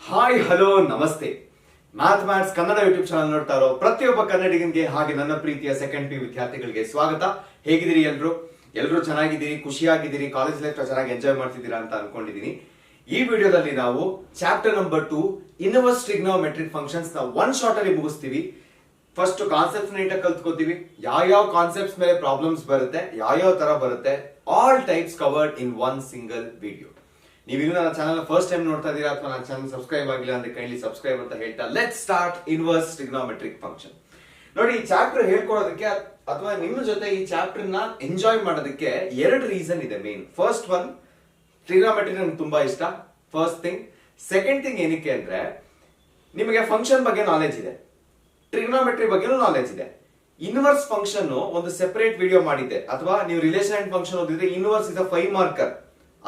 Hi hello ನಮಸ್ತೆ. ಮ್ಯಾಥಮ್ಯಾಟ್ಸ್ Kannada YouTube channel ನೋಡ್ತಾ ಇರೋ ಪ್ರತಿಯೊಬ್ಬ ಕನ್ನಡಿಗನಿಗೆ ಹಾಗೆ ನನ್ನ ಪ್ರೀತಿಯ ಸೆಕೆಂಡ್ ಪಿ ವಿದ್ಯಾರ್ಥಿಗಳಿಗೆ ಸ್ವಾಗತ. ಹೇಗಿದ್ದೀರಿ ಎಲ್ಲರೂ ಚೆನ್ನಾಗಿದ್ದೀರಿ, ಖುಷಿಯಾಗಿದ್ದೀರಿ, ಕಾಲೇಜ್ ಲೈಫ್ ಚೆನ್ನಾಗಿ ಎಂಜಾಯ್ ಮಾಡ್ತಿದ್ದೀರಾ ಅಂತ ಅನ್ಕೊಂಡಿದ್ದೀನಿ. ಈ ವಿಡಿಯೋದಲ್ಲಿ ನಾವು chapter number 2 inverse trigonometric functions ನ ಒನ್ ಶಾರ್ಟ್ ಅಲ್ಲಿ ಮುಗಿಸ್ತೀವಿ. ಫಸ್ಟ್ ಕಾನ್ಸೆಪ್ಟ್ಸ್ ನೀಟಾಗಿ ಕಲ್ತ್ಕೋತೀವಿ, ಯಾವ ಕಾನ್ಸೆಪ್ಟ್ಸ್ ಮೇಲೆ ಪ್ರಾಬ್ಲಮ್ಸ್ ಬರುತ್ತೆ, ಯಾವ ತರ ಬರುತ್ತೆ, all types covered in one single video. ನೀವು ನನ್ನ ಚಾನಲ್ ಫಸ್ಟ್ ಟೈಮ್ ನೋಡ್ತಾ ಇದ್ದೀರಾ ಅಥವಾ ನನ್ನ ಚಾನಲ್ ಸಬ್ಸ್ಕ್ರೈಬ್ ಆಗಿಲ್ಲ ಅಂದ್ರೆ ಕೈಂಡ್ಲಿ ಸಬ್ಸ್ಕ್ರೈಬ್ ಅಂತ ಹೇಳ್ತಾ let's start inverse trigonometric function. ನೋಡಿ, ಈ ಚಾಪ್ಟರ್ ಹೇಳ್ಕೊಡೋದಕ್ಕೆ ಅಥವಾ ನಿಮ್ಮ ಜೊತೆ ಈ ಚಾಪ್ಟರ್ ನ ಎಂಜಾಯ್ ಮಾಡೋದಕ್ಕೆ ಎರಡು ರೀಸನ್ ಇದೆ. ಮೇನ್ ಫಸ್ಟ್ ಒನ್, ಟ್ರಿಗ್ನೋಮೆಟ್ರಿ ನನಗೆ ತುಂಬಾ ಇಷ್ಟ, ಫಸ್ಟ್ ಥಿಂಗ್. ಸೆಕೆಂಡ್ ಥಿಂಗ್ ಏನಕ್ಕೆ ಅಂದ್ರೆ ನಿಮಗೆ ಫಂಕ್ಷನ್ ಬಗ್ಗೆ ನಾಲೆಜ್ ಇದೆ, ಟ್ರಿಗ್ನೋಮೆಟ್ರಿ ಬಗ್ಗೆನೂ ನಾಲೆಜ್ ಇದೆ. ಇನ್ವರ್ಸ್ ಫಂಕ್ಷನ್ ಒಂದು ಸೆಪರೇಟ್ ವಿಡಿಯೋ ಮಾಡಿದ್ದೆ, ಅಥವಾ ನೀವು ರಿಲೇಷನ್ ಅಂಡ್ ಫಂಕ್ಷನ್ ಓದಿದ್ರೆ ಇನ್ವರ್ಸ್ ಇಸ್ ಅ 5 ಮಾರ್ಕರ್,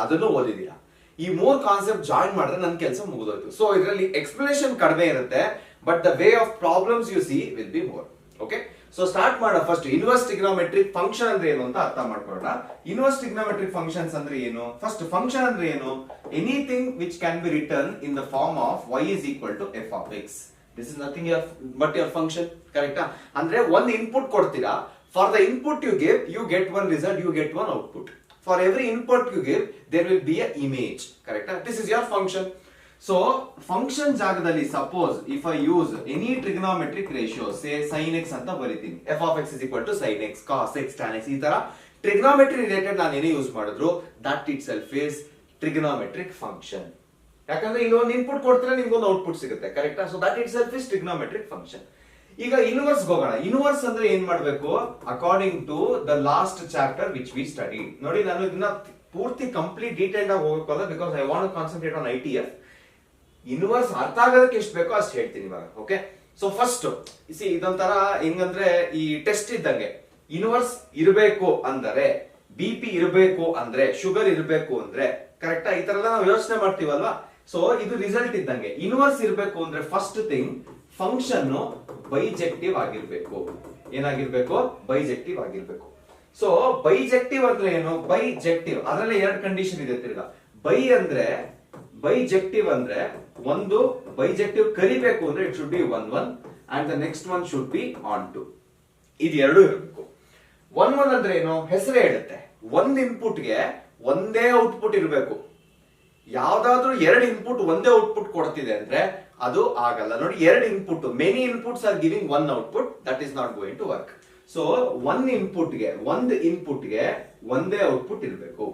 ಅದನ್ನು ಓದಿದೀರಾ. ಈ 3 ಕಾನ್ಸೆಪ್ಟ್ ಜಾಯಿನ್ ಮಾಡಿದ್ರೆ ನನ್ನ ಕೆಲಸ ಮುಗಿದೋಯ್ತು. ಸೊ ಇದರಲ್ಲಿ ಎಕ್ಸ್ಪ್ಲನೇಷನ್ ಕಡಿಮೆ ಇರುತ್ತೆ, but the way of problems U C will be more. Okay, so start ಮಾಡೋಣ. ಫಸ್ಟ್ ಇನ್ವರ್ಸ್ ಟ್ರಿಗ್ನೋಮೆಟ್ರಿಕ್ ಫಂಕ್ಷನ್ ಅಂದ್ರೆ ಏನು ಅಂತ ಅರ್ಥ ಮಾಡ್ಕೊಳ್ಳೋಣ. ಇನ್ವರ್ಸ್ ಟ್ರಿಗ್ನೋಮೆಟ್ರಿಕ್ ಫಂಕ್ಷನ್ಸ್ ಅಂದ್ರೆ ಏನು? ಫಸ್ಟ್ ಫಂಕ್ಷನ್ ಅಂದ್ರೆ ಏನು? Anything which can be return in the form of y is equal to f of x. This is nothing but your function, correct? ಅಂದ್ರೆ ಒಂದು ಇನ್ಪುಟ್ ಕೊಡ್ತೀರಾ, for the input you give you get one result, you get one output. For every input you give, there will be an image, correct? This is your function. So, function ಜಾಗದಲ್ಲಿ suppose if I use any trigonometric ratio, say sin x ಅಂತ ಬರೀತೀನಿ, f of x is equal to sin x, cos x, tan x, ಈ ತರ trigonometry related ನಾನು ಏನೇ use ಮಾಡಿದ್ರು, that itself is trigonometric function. ಯಾಕಂದ್ರೆ ಇಲ್ಲಿ ಒಂದು ಇನ್ಪುಟ್ ಕೊಡ್ತೀರಾ, ನಿಮ್ಗೆ ಒಂದು ಔಟ್ಪುಟ್ ಸಿಗುತ್ತೆ, ಕರೆಕ್ಟಾ? So that itself is trigonometric function. ಈಗ ಇನ್ವರ್ಸ್ ಹೋಗೋಣ. ಇನ್ವರ್ಸ್ ಅಂದ್ರೆ ಏನ್ ಮಾಡ್ಬೇಕು? According to the last chapter which we study. ನೋಡಿ, ನಾನು ಇದನ್ನ ಪೂರ್ತಿ ಕಂಪ್ಲೀಟ್ ಡೀಟೇಲ್ ಆಗಿ ಹೋಗಕ್ಕೋಲ್ಲ, because I want to concentrate on ITF. ಇನ್ವರ್ಸ್ ಅರ್ಥ ಆಗೋದಕ್ಕೆ ಎಷ್ಟು ಬೇಕೋ ಅಷ್ಟು ಹೇಳ್ತೀನಿ ಇವಾಗ. ಓಕೆ, ಸೊ ಫಸ್ಟ್ ಇದೊಂಥರ ಹೆಂಗಂದ್ರೆ ಈ ಟೆಸ್ಟ್ ಇದ್ದಂಗೆ. ಇನ್ವರ್ಸ್ ಇರಬೇಕು ಅಂದರೆ, BP ಇರಬೇಕು ಅಂದ್ರೆ, ಶುಗರ್ ಇರಬೇಕು ಅಂದ್ರೆ, ಕರೆಕ್ಟಾ? ಈ ತರ ನಾವು ಯೋಚನೆ ಮಾಡ್ತೀವಲ್ವಾ? ಸೊ ಇದು ರಿಸಲ್ಟ್ ಇದ್ದಂಗೆ. ಇನ್ವರ್ಸ್ ಇರಬೇಕು ಅಂದ್ರೆ ಫಸ್ಟ್ ಥಿಂಗ್, ಫಂಕ್ಷನ್ ಬೈಜೆಕ್ಟಿವ್ ಆಗಿರ್ಬೇಕು. ಏನಾಗಿರ್ಬೇಕು? ಬೈಜೆಕ್ಟಿವ್ ಆಗಿರ್ಬೇಕು. ಸೊ ಬೈಜೆಕ್ಟಿವ್ ಅಂದ್ರೆ ಏನು? ಬೈಜೆಕ್ಟಿವ್ ಅದರಲ್ಲಿ ಎರಡು ಕಂಡೀಷನ್ ಇದೆ ತಿರ್ಗಾ. ಬೈಜೆಕ್ಟಿವ್ ಅಂದ್ರೆ ಒಂದು ಬೈಜೆಕ್ಟಿವ್ ಕರಿಬೇಕು ಅಂದ್ರೆ it should be 1 1 and the next one should be onto. ಇದು ಎರಡು ಇರಬೇಕು. 1 1 ಅಂದ್ರೆ ಏನು? ಹೆಸರೇ ಹೇಳುತ್ತೆ, ಒಂದ್ ಇನ್ಪುಟ್ಗೆ ಒಂದೇ ಔಟ್ಪುಟ್ ಇರಬೇಕು. ಯಾವ್ದಾದ್ರು ಎರಡು ಇನ್ಪುಟ್ ಒಂದೇ ಔಟ್ಪುಟ್ ಕೊಡ್ತಿದೆ ಅಂದ್ರೆ ಅದು ಆಗಲ್ಲ. ನೋಡಿ, ಎರಡು input, many inputs are giving one output, that is not going to work. So ಒಂದು ಇನ್ಪುಟ್ಗೆ ಒಂದೇ ಔಟ್ಪುಟ್ ಇರಬೇಕು.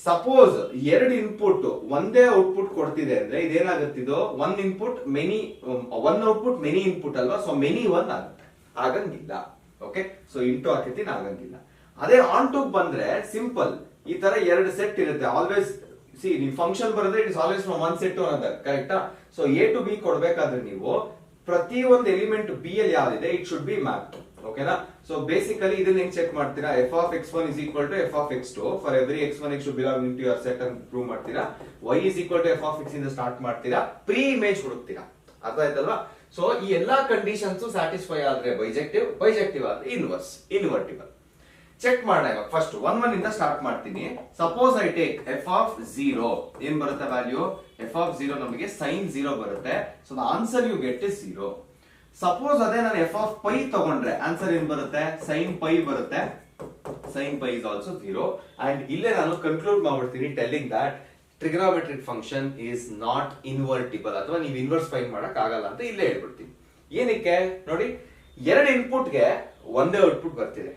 ಸಪೋಸ್ ಎರಡು ಇನ್ಪುಟ್ ಒಂದೇ ಔಟ್ಪುಟ್ ಕೊಡ್ತಿದೆ ಅಂದ್ರೆ ಇದೇನಾಗುತ್ತಿದ್ದು, ಒನ್ ಔಟ್ಪುಟ್ ಮೆನಿ ಇನ್ಪುಟ್ ಅಲ್ವಾ? ಸೊ ಮೆನಿ ಒನ್ ಆಗುತ್ತೆ, ಆಗಂಗಿಲ್ಲ. ಓಕೆ, ಸೊ ಇಂಟು ಹಾಕಿರ್ತೀನಿ, ಆಗಂಗಿಲ್ಲ. ಅದೇ ಆನ್ ಟು ಬಂದ್ರೆ ಸಿಂಪಲ್, ಈ ತರ ಎರಡು ಸೆಟ್ ಇರುತ್ತೆ. ಆಲ್ವೇಸ್ ನೀವು ಫಂಕ್ಷನ್ ಬರೋದ್ರೆ it is always from one set to another, ಕರೆಕ್ಟಾ? ಸೊ A to B ಕೊಡ್ಬೇಕಾದ್ರೆ ನೀವು ಪ್ರತಿ ಒಂದು ಎಲಿಮೆಂಟ್ B ಅಲ್ಲಿ ಯಾವ್ದಿದೆ ಇಟ್ ಶುಡ್ ಬಿ ಮ್ಯಾಪ್ಡ್. ಓಕೆನಾ? ಸೊ ಬೇಸಿಕಲಿ ಇದನ್ನ ಹೆಂಗ್ ಚೆಕ್ ಮಾಡ್ತೀರಾ? f of x1 is equal to f of x2 for every x1 x2 belonging to your set ಅಂತ ಪ್ರೂವ್ ಮಾಡ್ತೀರಾ. y is equal to f of x ಇಂದ start ಮಾಡ್ತೀರಾ, pre image ಹುಡುಕ್ತೀರಾ. ಅರ್ಥ ಆಯ್ತಲ್ವಾ? So ಈ ಎಲ್ಲಾ ಕಂಡೀಷನ್ಸ್ ಸ್ಯಾಟಿಸ್ಫೈ ಆದ್ರೆ bijective ಆದ್ರೆ ಇನ್ವರ್ಟಿಬಲ್. ಚೆಕ್ ಮಾಡೋಣ ಇವಾಗ. ಫಸ್ಟ್ 1 1 ಇಂದ ಸ್ಟಾರ್ಟ್ ಮಾಡ್ತೀನಿ. Suppose I take f of 0, ಏನ್ ಬರುತ್ತೆ ವ್ಯಾಲ್ಯೂ? f of 0 ನಮಗೆ sin 0 ಬರುತ್ತೆ. So the answer you get is 0. Suppose ಅದೇ ನಾನು f of pi ತಗೊಂಡ್ರೆ ಆನ್ಸರ್ ಏನ್ ಬರುತ್ತೆ? sin pi ಬರುತ್ತೆ. sin pi is also 0. And ಇಲ್ಲೇ ನಾನು ಕನ್ಕ್ಲೂಡ್ ಮಾಡ್ಬಿಡ್ತೀನಿ telling that trigonometric function is not invertible, ಅಥವಾ ನೀವು ಇನ್ವರ್ಸ್ ಫೈಂಡ್ ಮಾಡಕ್ ಆಗಲ್ಲ ಅಂತ ಇಲ್ಲೇ ಹೇಳ್ಬಿಡ್ತೀನಿ. ಏನಕ್ಕೆ? ನೋಡಿ, ಎರಡು ಇನ್ಪುಟ್ಗೆ ಒಂದೇ ಔಟ್ಪುಟ್ ಬರ್ತಿದೆ.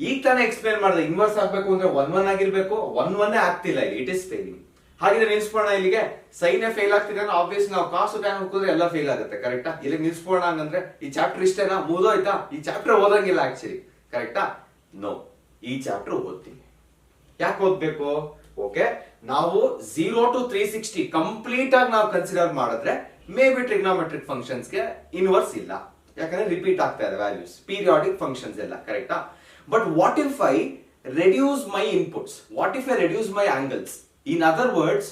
ಈಗ ತಾನೇ ಎಕ್ಸ್ಪ್ಲೇನ್ ಮಾಡಿದೆ, ಇನ್ವರ್ಸ್ ಆಗ್ಬೇಕು ಅಂದ್ರೆ 1 1 ಆಗಿರ್ಬೇಕು. 1 1 ಆಗ್ತಿಲ್ಲ, ಇಟ್ ಇಸ್ ಫೇಲಿಂಗ್. ಹಾಗಿದ್ರೆ ನಿಲ್ಸ್ಬೋಣ ಇಲ್ಲಿಗೆ. ಸೈನ್ ಫೇಲ್ ಆಗ್ತಿದೆ, ಆಬ್ವಿಯಸ್ ನಾವು ಕಾಸು ಟ್ಯಾನ್ ಹಾಕಿದ್ರೆ ಎಲ್ಲ ಫೇಲ್ ಆಗುತ್ತೆ, ಕರೆಕ್ಟಾ? ಇಲ್ಲಿ ನಿಲ್ಸ್ಬೋಣ ಹಂಗಂದ್ರೆ ಈ ಚಾಪ್ಟರ್ ಇಷ್ಟೇನಾ? ಮುಗಿದೋಯ್ತಾ? ಈ ಚಾಪ್ಟರ್ ಓದಂಗಿಲ್ಲ ಆಕ್ಚುಲಿ, ಕರೆಕ್ಟಾ? ನೋ, ಈ ಚಾಪ್ಟರ್ ಓದ್ತೀನಿ. ಯಾಕೆ ಓದ್ಬೇಕು? ಓಕೆ, ನಾವು 0 to 360 ಕಂಪ್ಲೀಟ್ ಆಗಿ ನಾವು ಕನ್ಸಿಡರ್ ಮಾಡಿದ್ರೆ ಮೇ ಬಿ ಟ್ರಿಗ್ನೋಮೆಟ್ರಿಕ್ ಫಂಕ್ಷನ್ಸ್ ಗೆ ಇನ್ವರ್ಸ್ ಇಲ್ಲ, ಯಾಕಂದ್ರೆ ರಿಪೀಟ್ ಆಗ್ತಾ ಇದೆ ವ್ಯಾಲ್ಯೂಸ್, ಪೀರಿಯಾಡಿಕ್ ಫಂಕ್ಷನ್ಸ್ ಎಲ್ಲ, ಕರೆಕ್ಟಾ? But what if I reduce my inputs? What if I reduce my angles? In other words,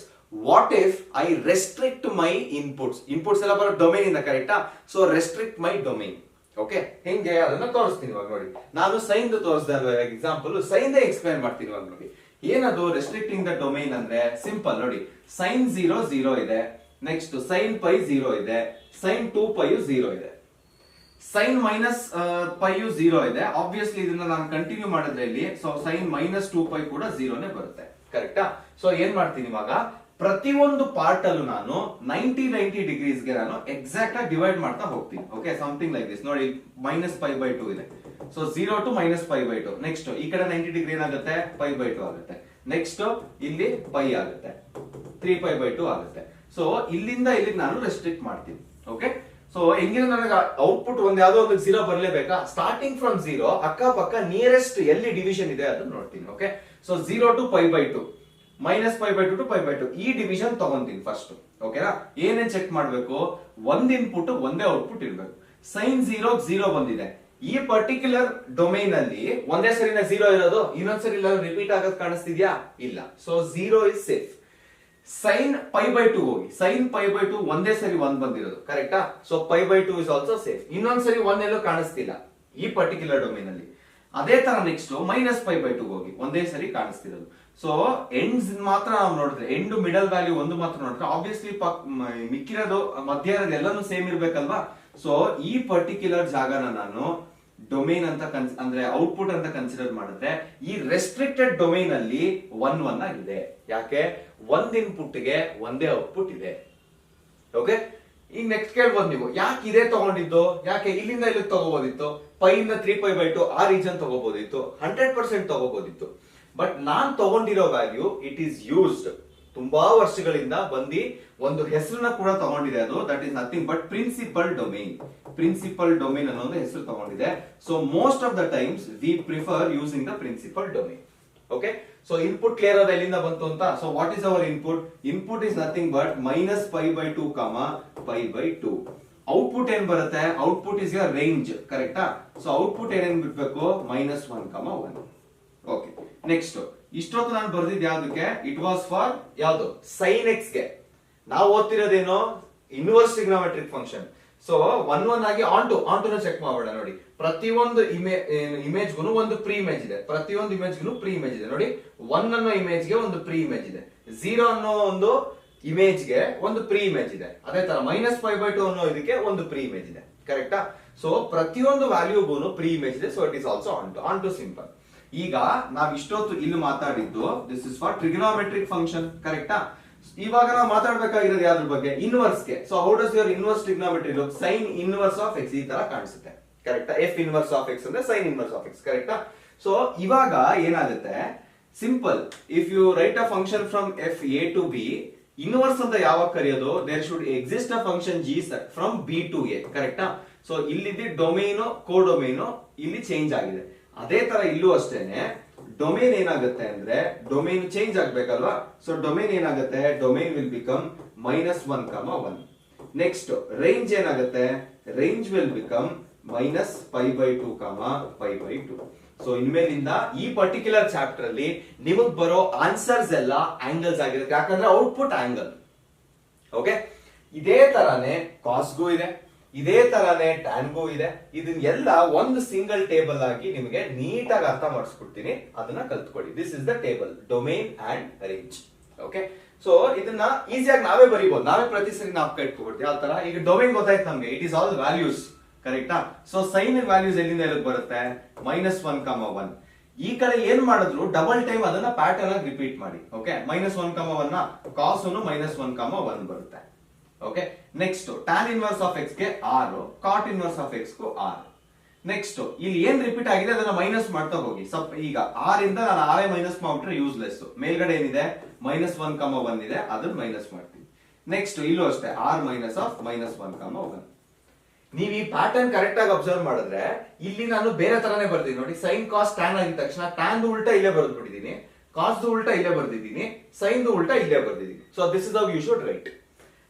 what if I restrict my inputs? Inputs ಎಲ್ಲ ಬರೋ domain ಇಂದ, ಕರೆಕ್ಟಾ? ಸೊ ರೆಸ್ಟ್ರಿಕ್ಟ್ ಮೈ ಡೊಮೈನ್. ಓಕೆ, ಹೆಂಗೆ ಅದನ್ನ ತೋರಿಸ್ತೀನಿ ಇವಾಗ. ನೋಡಿ, ನಾನು ಸೈನ್ ತೋರಿಸ್ದೆ ಅಲ್ವಾ ಎಕ್ಸಾಂಪಲ್, ಸೈನ್ ಎಕ್ಸ್ಪ್ಲೈನ್ ಮಾಡ್ತೀನಿ ಇವಾಗ. ನೋಡಿ, ಏನದು ರೆಸ್ಟ್ರಿಕ್ಟಿಂಗ್ ದ ಡೊಮೈನ್ ಅಂದ್ರೆ ಸಿಂಪಲ್. ನೋಡಿ, sin 0 0 ಇದೆ, ನೆಕ್ಸ್ಟ್ ಸೈನ್ ಪೈ 0 ಇದೆ, ಸೈನ್ 2π 0 ಇದೆ, ಸೈನ್ ಮೈನಸ್ ಪೈಯು 0 ಇದೆ. ಆಬ್ವಿಯಸ್ಲಿ ಇದನ್ನ ನಾನು ಕಂಟಿನ್ಯೂ ಮಾಡಿದ್ರೆ ಇಲ್ಲಿ ಸೊ ಸೈನ್ ಮೈನಸ್ 2π ಕೂಡ 0ನೇ ಬರುತ್ತೆ. ಕರೆಕ್ಟಾ? ಸೊ ಏನ್ ಮಾಡ್ತೀನಿ ಇವಾಗ, ಪ್ರತಿಯೊಂದು ಪಾರ್ಟ್ ಅಲ್ಲೂ ನಾನು 90 ಡಿಗ್ರೀಸ್ಗೆ ನಾನು ಎಕ್ಸಾಕ್ಟ್ ಆಗಿ ಡಿವೈಡ್ ಮಾಡ್ತಾ ಹೋಗ್ತೀನಿ. Okay, something like this. ನೋಡಿ, -π/2 ಇದೆ. So 0 to -π/2. ನೆಕ್ಸ್ಟ್ ಈ ಕಡೆ 90 ಡಿಗ್ರಿ ಏನಾಗುತ್ತೆ, π/2 ಆಗುತ್ತೆ. ನೆಕ್ಸ್ಟ್ ಇಲ್ಲಿ π ಆಗುತ್ತೆ, 3π/2 ಆಗುತ್ತೆ. ಸೊ ಇಲ್ಲಿಂದ ಇಲ್ಲಿಗೆ ನಾನು ರೆಸ್ಟ್ರಿಕ್ಟ್ ಮಾಡ್ತೀನಿ. ಓಕೆ, ಸೊ ಹೆಂಗಿನ ನನಗೆ ಔಟ್ಪುಟ್ ಒಂದ್ ಯಾವ್ದೋ ಒಂದು 0 ಬರ್ಲೇಬೇಕಾ? ಸ್ಟಾರ್ಟಿಂಗ್ ಫ್ರಮ್ 0 ಅಕ್ಕಪಕ್ಕ ನಿಯರೆಸ್ಟ್ ಎಲ್ಲಿ ಡಿವಿಷನ್ ಇದೆ ಅದನ್ನ ನೋಡ್ತೀನಿ. ಓಕೆ, ಸೊ 0 to π/2, -π/2 to π/2 ಈ ಡಿವಿಷನ್ ತಗೊಂತೀನಿ ಫಸ್ಟ್. ಓಕೆನಾ? ಏನೇನ್ ಚೆಕ್ ಮಾಡ್ಬೇಕು, ಒಂದ್ ಇನ್ಪುಟ್ ಒಂದೇ ಔಟ್ಪುಟ್ ಇರ್ಬೇಕು. ಸೈನ್ 0 ಬಂದಿದೆ. ಈ ಪರ್ಟಿಕ್ಯುಲರ್ ಡೊಮೈನ್ ಅಲ್ಲಿ ಒಂದೇ ಸರಿನ 0 ಇರೋದು, ಇನ್ನೊಂದ್ಸರಿ ರಿಪೀಟ್ ಆಗೋದು ಕಾಣಿಸ್ತಿದ್ಯಾ? ಇಲ್ಲ. So 0 is safe. ಸೈನ್ π/2 ಹೋಗಿ, ಸೈನ್ π/2 ಒಂದೇ ಸರಿ 1 ಬಂದಿರೋದು. ಕರೆಕ್ಟಾ? So π/2 is also safe. ಇನ್ನೊಂದ್ಸರಿ 1 ಎಲ್ಲೂ ಕಾಣಿಸ್ತಿಲ್ಲ ಈ ಪರ್ಟಿಕ್ಯುಲರ್ ಡೊಮೈನ್ ಅಲ್ಲಿ. ಅದೇ ತರ ನೆಕ್ಸ್ಟ್ -π/2 ಹೋಗಿ, ಒಂದೇ ಸರಿ ಕಾಣಿಸ್ತಿರೋದು. ಸೊ ಎಂಡ್ಸ್ ಮಾತ್ರ ನಾವು ನೋಡಿದ್ರೆ, ಎಂಡ್ ಮಿಡಲ್ ವ್ಯಾಲ್ಯೂ ಒಂದು ಮಾತ್ರ ನೋಡಿದ್ರೆ ಆಬ್ವಿಯಸ್ಲಿ ಮಿಕ್ಕಿರೋದು ಮಧ್ಯ ಇರೋದು ಎಲ್ಲಾನು ಸೇಮ್ ಇರ್ಬೇಕಲ್ವಾ? ಸೊ ಈ ಪರ್ಟಿಕ್ಯುಲರ್ ಜಾಗನ ನಾನು ಡೊಮೈನ್ ಅಂತ ಅಂದ್ರೆ ಔಟ್ಪುಟ್ ಅಂತ ಕನ್ಸಿಡರ್ ಮಾಡಿದ್ರೆ ಈ ರೆಸ್ಟ್ರಿಕ್ಟೆಡ್ ಡೊಮೈನ್ ಅಲ್ಲಿ 1 ಆಗಿದೆ. ಯಾಕೆ? ಒಂದ್ ಇನ್ಪುಟ್ ಗೆ ಒಂದೇ ಔಟ್ಪುಟ್ ಇದೆ. ಓಕೆ, ಈಗ ನೆಕ್ಸ್ಟ್ ಕೇಳ್ಬೋದು ನೀವು, ಯಾಕೆ ಇದೇ ತಗೊಂಡಿದ್ದು? ಯಾಕೆ ಇಲ್ಲಿಂದ ಇಲ್ಲಿಗೆ ತಗೋಬೋದಿತ್ತು? ಪೈಯಿಂದ 3π/2 ಆ ರೀಜನ್ ತಗೋಬೋದಿತ್ತು, 100% ತಗೋಬೋದಿತ್ತು. ಬಟ್ ನಾನ್ ತಗೊಂಡಿರೋ ವ್ಯಾಲ್ಯೂ ಇಟ್ ಈಸ್ ಯೂಸ್ಡ್, ತುಂಬಾ ವರ್ಷಗಳಿಂದ ಬಂದಿ ಒಂದು ಹೆಸರನ್ನ ಕೂಡ ತಗೊಂಡಿದೆ. ಅದು that is nothing but principal domain. Principal domain ಅನ್ನೋ ಒಂದು ಹೆಸರು ತಗೊಂಡಿದೆ. So most of the times we prefer using the principal domain. Okay, so input clear ಆದ ಎಲ್ಲಿಂದ ಬಂತು ಅಂತ. So what is our input? Input is nothing but -π/2, π/2. Output ಏನ್ ಬರುತ್ತೆ? Output is your range. ಕರೆಕ್ಟಾ? ಸೊ ಔಟ್ಪುಟ್ ಏನೇನ್ ಬಿಡ್ಬೇಕು? -1, 1. Okay, next ಇಷ್ಟೊತ್ತು ನಾನು ಬರ್ದಿದ್ದು ಯಾವ್ದಕ್ಕೆ? ಇಟ್ ವಾಸ್ ಫಾರ್ ಯಾವ್ದು? ಸೈನ್ ಎಕ್ಸ್ ಗೆ. ನಾವು ಓದ್ತಿರೋದೇನೋ ಇನ್ವರ್ಸ್ ಟ್ರಿಗ್ನೋಮೆಟ್ರಿಕ್ ಫಂಕ್ಷನ್. ಸೊ 1 ಆಗಿ ಆನ್ ಚೆಕ್ ಮಾಡೋಣ. ನೋಡಿ, ಪ್ರತಿಯೊಂದು ಇಮೇಜ್ಗೂ ಒಂದು ಪ್ರೀ ಇಮೇಜ್ ಇದೆ. ಪ್ರತಿಯೊಂದು ಇಮೇಜ್ಗೂ ಪ್ರೀ ಇಮೇಜ್ ಇದೆ. ನೋಡಿ, 1 ಅನ್ನೋ ಇಮೇಜ್ ಗೆ ಒಂದು ಪ್ರೀ ಇಮೇಜ್ ಇದೆ, 0 ಅನ್ನೋ ಒಂದು ಇಮೇಜ್ ಗೆ ಒಂದು ಪ್ರೀ ಇಮೇಜ್ ಇದೆ. ಅದೇ ತರ -π/2 ಅನ್ನೋ ಇದಕ್ಕೆ ಒಂದು ಪ್ರೀ ಇಮೇಜ್ ಇದೆ. ಕರೆಕ್ಟಾ? ಸೊ ಪ್ರತಿಯೊಂದು ವ್ಯಾಲ್ಯೂಗೂ ಪ್ರೀ ಇಮೇಜ್ ಇದೆ. So it is also onto simple. ಈಗ ನಾವ್ ಇಷ್ಟೊತ್ತು ಇಲ್ಲಿ ಮಾತಾಡಿದ್ದು this is for trigonometric function. ಕರೆಕ್ಟಾ? ಇವಾಗ ನಾವು ಮಾತಾಡ್ಬೇಕಾಗಿರೋದು ಯಾವ್ದ್ರ ಬಗ್ಗೆ? ಇನ್ವರ್ಸ್ ಗೆ. So how does your inverse trigonometry look? Sine inverse of X ಈ ತರ ಕಾಣಿಸುತ್ತೆ. ಕರೆಕ್ಟಾ? ಎಫ್ ಇನ್ವರ್ಸ್ ಆಫ್ ಎಕ್ಸ್ ಅಂದ್ರೆ ಸೈನ್ ಇನ್ವರ್ಸ್ ಆಫ್ ಎಕ್ಸ್. ಕರೆಕ್ಟಾ? ಸೊ ಇವಾಗ ಏನಾಗುತ್ತೆ? Simple, if you write a function from F A to B, inverse ಅಂತ ಯಾವಾಗ ಕರೆಯೋದು? There should exist a function G from B to A. ಕರೆಕ್ಟಾ? So ಇಲ್ಲಿದ್ದ domain codomain ಇಲ್ಲಿ ಚೇಂಜ್ ಆಗಿದೆ. ಅದೇ ತರ ಇಲ್ಲೂ ಅಷ್ಟೇನೆ ಡೊಮೈನ್ ಏನಾಗುತ್ತೆ ಅಂದ್ರೆ ಡೊಮೈನ್ ಚೇಂಜ್ ಆಗ್ಬೇಕಲ್ವಾ? ಸೊ ಡೊಮೈನ್ ಏನಾಗುತ್ತೆ? Domain will become -1, 1. Next range ಏನಾಗುತ್ತೆ? Range will become -π/2, π/2. ಸೊ ಇನ್ಮೇಲಿಂದ ಈ ಪರ್ಟಿಕ್ಯುಲರ್ ಚಾಪ್ಟರ್ ಅಲ್ಲಿ ನಿಮಗ್ ಬರೋ ಆನ್ಸರ್ಸ್ ಎಲ್ಲ ಆಂಗಲ್ಸ್ ಆಗಿರುತ್ತೆ. ಯಾಕಂದ್ರೆ ಔಟ್ಪುಟ್ ಆಂಗಲ್. ಓಕೆ, ಇದೇ ತರಾನೇ ಕಾಸ್ಗೂ ಇದೆ, ಇದೇ ತರಾನೇ ಟ್ಯಾನ್ಗೂ ಇದೆ. ಇದನ್ನ ಎಲ್ಲ ಒಂದು ಸಿಂಗಲ್ ಟೇಬಲ್ ಆಗಿ ನಿಮಗೆ ನೀಟಾಗಿ ಅರ್ಥ ಮಾಡಿಸ್ಕೊಡ್ತೀನಿ. ಅದನ್ನ ಕಲ್ತ್ಕೊಳ್ಳಿ. This is the table, domain and range. Okay, so ಇದನ್ನ ಈಸಿಯಾಗಿ ನಾವೇ ಬರೀಬಹುದು. ನಾವೇ ಪ್ರತಿ ಸರಿ ನಾವು ಕಟ್ಕೊಡ್ತೀವಿ. ಯಾವ ತರ? ಈಗ ಡೊಮೈನ್ ಗೊತ್ತಾಯ್ತು ನಮ್ಗೆ, ಇಟ್ ಈಸ್ ಆಲ್ ವ್ಯಾಲ್ಯೂಸ್. ಕರೆಕ್ಟಾ? ಸೊ ಸೈನ್ ವ್ಯಾಲ್ಯೂಸ್ ಎಲ್ಲಿಂದ ಎಲ್ಲಿಗೆ ಬರುತ್ತೆ? -1, 1. ಈ ಕಡೆ ಏನ್ ಮಾಡಿದ್ರು ಡಬಲ್ ಟೈಮ್ ಅದನ್ನ ಪ್ಯಾಟರ್ನ್ ಆಗಿ ರಿಪೀಟ್ ಮಾಡಿ. ಓಕೆ, -1, 1 ಕಾಸುನು -1, 1 ಬರುತ್ತೆ. Okay, next tan inverse of X ಗೆ 6, ಕಾಟ್ ಇನ್ವರ್ಸ್ ಆಫ್ ಎಕ್ಸ್ ಗೂ 6. ನೆಕ್ಸ್ಟ್ ಇಲ್ಲಿ ಏನ್ ರಿಪೀಟ್ ಆಗಿದೆ ಅದನ್ನ ಮೈನಸ್ ಮಾಡ್ತಾ ಹೋಗಿ. ಈಗ 6 ಇಂದ ನಾನು 6 ಮೈನಸ್ ಮಾಡ್ಬಿಟ್ರೆ ಯೂಸ್ಲೆಸ್. ಮೇಲ್ಗಡೆ ಏನಿದೆ? -1, 1 ಇದೆ, ಅದನ್ನ ಮೈನಸ್ ಮಾಡ್ತೀನಿ. ನೆಕ್ಸ್ಟ್ ಇಲ್ಲೂ ಅಷ್ಟೇ, r ಮೈನಸ್ ಆಫ್ -1, 1. ನೀವು ಈ ಪ್ಯಾಟರ್ನ್ ಕರೆಕ್ಟ್ ಆಗಿ ಅಬ್ಸರ್ವ್ ಮಾಡಿದ್ರೆ ಇಲ್ಲಿ ನಾನು ಬೇರೆ ತರಾನೇ ಬರ್ತೀನಿ. ನೋಡಿ, ಸೈನ್ ಕಾಸ್ ಟ್ಯಾನ್ ಆಗಿದ ತಕ್ಷಣ ಟ್ಯಾನ್ ಉಲ್ಟಾ ಇಲ್ಲೇ ಬರ್ದ್ಬಿಟ್ಟಿದ್ದೀನಿ, ಕಾಸ್ ಉಲ್ಟಾ ಇಲ್ಲೇ ಬರ್ದಿದ್ದೀನಿ, ಸೈನ್ ಉಲ್ಟಾ ಇಲ್ಲೇ ಬರ್ದಿದ್ದೀನಿ. So this is how you should write.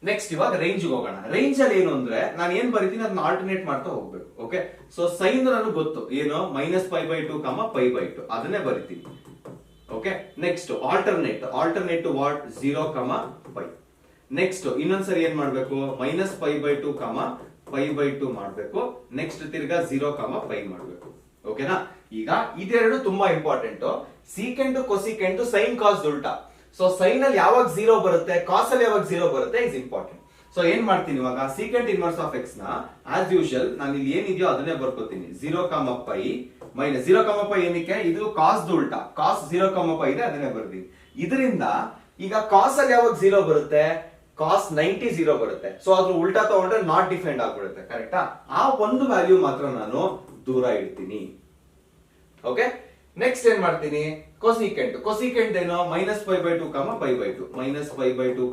Next ಇವಾಗ ರೇಂಜ್ ಹೋಗೋಣ. ರೇಂಜ್ ಅಲ್ಲಿ ಏನು ಅಂದ್ರೆ ನಾನು ಏನ್ ಬರೀತೀನಿ ಅದನ್ನ ಆಲ್ಟರ್ನೇಟ್ ಮಾಡ್ತಾ ಹೋಗ್ಬೇಕು. ಓಕೆ, ಸೊ ಸೈನ್ ನನಗೆ ಗೊತ್ತು ಏನು? -π/2, π/2 ಅದನ್ನೇ ಬರೀತೀನಿ. Okay, next alternate what? 0, π. Next ಇನ್ನೊಂದ್ಸರಿ ಏನ್ ಮಾಡ್ಬೇಕು? -π/2, π/2 ಮಾಡ್ಬೇಕು. ನೆಕ್ಸ್ಟ್ ತಿರ್ಗಾ 0, π ಮಾಡ್ಬೇಕು. ಓಕೆನಾ? ಈಗ ಇದೆರಡು ತುಂಬಾ important. Secant cosecant sine cos ಉಲ್ಟಾ. ಸೊ ಸೈನ್ ಅಲ್ಲಿ ಯಾವಾಗ 0 ಬರುತ್ತೆ, ಕಾಸ್ ಅಲ್ಲಿ ಯಾವಾಗ 0 ಬರುತ್ತೆ ಇಸ್ ಇಂಪಾರ್ಟೆಂಟ್. ಸೊ ಏನ್ ಮಾಡ್ತೀನಿ ಇವಾಗ, ಸೀಕೆಂಟ್ ಇನ್ವರ್ಸ್ ಆಫ್ ಎಕ್ಸ್ ನ ಆಸ್ ಯೂಶಲ್ ನಾನು ಇಲ್ಲಿ ಏನಿದೆಯೋ ಅದನ್ನೇ ಬರ್ಕೋತೀನಿ. 0, π ಮೈನಸ್ 0, π ಏನಕ್ಕೆ, ಇದು ಕಾಸ್ ಉಲ್ಟಾ, ಕಾಸ್ 0, π ಇದೆ, ಅದನ್ನೇ ಬರ್ತೀನಿ. ಇದರಿಂದ ಈಗ ಕಾಸ್ ಅಲ್ಲಿ ಯಾವಾಗ 0 ಬರುತ್ತೆ, ಕಾಸ್ 90 0 ಬರುತ್ತೆ. ಸೊ ಅದ್ರ ಉಲ್ಟಾ ತಗೊಂಡ್ರೆ ನಾಟ್ ಡಿಫೆಂಡ್ ಆಗ್ಬಿಡುತ್ತೆ, ಕರೆಕ್ಟಾ? ಆ ಒಂದು ವ್ಯಾಲ್ಯೂ ಮಾತ್ರ ನಾನು ದೂರ ಇಡ್ತೀನಿ. ಓಕೆ, ನೆಕ್ಸ್ಟ್ ಏನ್ ಮಾಡ್ತೀನಿ, ಕೊಸಿಕೆಂಟ್. ಕೊಸಿಕೆಂಟ್ ಏನು, -π/2, π/2, -π/2,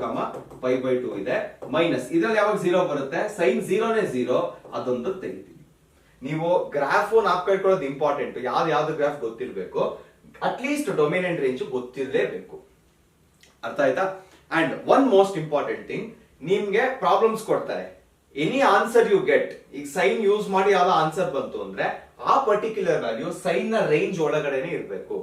π/2 ಇದೆ. ಮೈನಸ್ ಇದ್ರಲ್ಲಿ ಯಾವಾಗ 0 ಬರುತ್ತೆ, ಸೈನ್ 0ನೇ 0, ಅದೊಂದು ತೆಗಿತೀನಿ. ನೀವು ಗ್ರಾಫ್ ನಾಪ್ಕೊಳ್ಕೊಳ್ಳೋದು ಇಂಪಾರ್ಟೆಂಟ್. ಯಾವ್ದು ಗ್ರಾಫ್ ಗೊತ್ತಿರ್ಬೇಕು, ಅಟ್ಲೀಸ್ಟ್ ಡೊಮೇನ್ ಅಂಡ್ ರೇಂಜ್ ಗೊತ್ತಿರಲೇಬೇಕು. ಅರ್ಥ ಆಯ್ತಾ? And one most important thing, ನಿಮ್ಗೆ ಪ್ರಾಬ್ಲಮ್ಸ್ ಕೊಡ್ತಾರೆ. ಎನಿ ಆನ್ಸರ್ ಯು ಗೆಟ್, ಈಗ ಸೈನ್ ಯೂಸ್ ಮಾಡಿ ಯಾವ್ದೋ ಆನ್ಸರ್ ಬಂತು ಅಂದ್ರೆ ಆ ಪರ್ಟಿಕ್ಯುಲರ್ ವ್ಯಾಲ್ಯೂ ಸೈನ್ ನ ರೇಂಜ್ ಒಳಗಡೆನೆ ಇರಬೇಕು.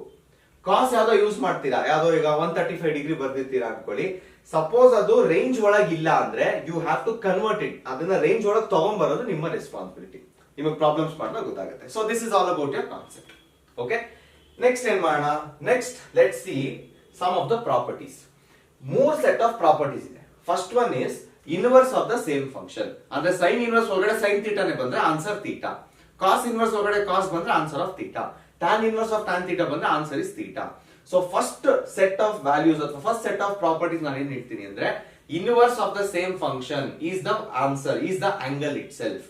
ಕಾಸ್ ಯಾವ್ದೋ ಯೂಸ್ ಮಾಡ್ತೀರಾ, ಯಾವ್ದೋ ಈಗ 135 ಡಿಗ್ರಿ ಬರ್ದಿರ್ತೀರಾ ಅನ್ಕೊಳ್ಳಿ. ಸಪೋಸ್ ಅದು ರೇಂಜ್ ಒಳಗೆ ಇಲ್ಲ ಅಂದ್ರೆ you have to convert it. ಅದನ್ನ ರೇಂಜ್ ಒಳಗೆ ತಗೊಂಡ್ಬರೋದು ನಿಮ್ಮ ರೆಸ್ಪಾನ್ಸಿಬಿಲಿಟಿ. ನಿಮಗೆ ಪ್ರಾಬ್ಲಮ್ಸ್ ಮಾಡಿದಾಗ ಗೊತ್ತಾಗುತ್ತೆ. So this is all about your concept. Okay, next ಏನ್ ಮಾಡೋಣ, next let see some of the properties. 3 set of properties ಇದೆ. First one is inverse of the same function. ಅಂದ್ರೆ ಸೈನ್ ಇನ್ವರ್ಸ್ ಒಳಗಡೆ sine ಥೀಟಾನೇ ಬಂದ್ರೆ answer theta, cos inverse ಒಳಗಡೆ cos ಬಂದ್ರೆ answer of theta, tan inverse of tan theta ಬಂದ್ರೆ answer is theta. So first set of values ಅಥವಾ first set of properties ನಾನು ಏನ್ ಇಡ್ತೀನಿ ಅಂದ್ರೆ inverse of the same function is the answer, is the angle itself.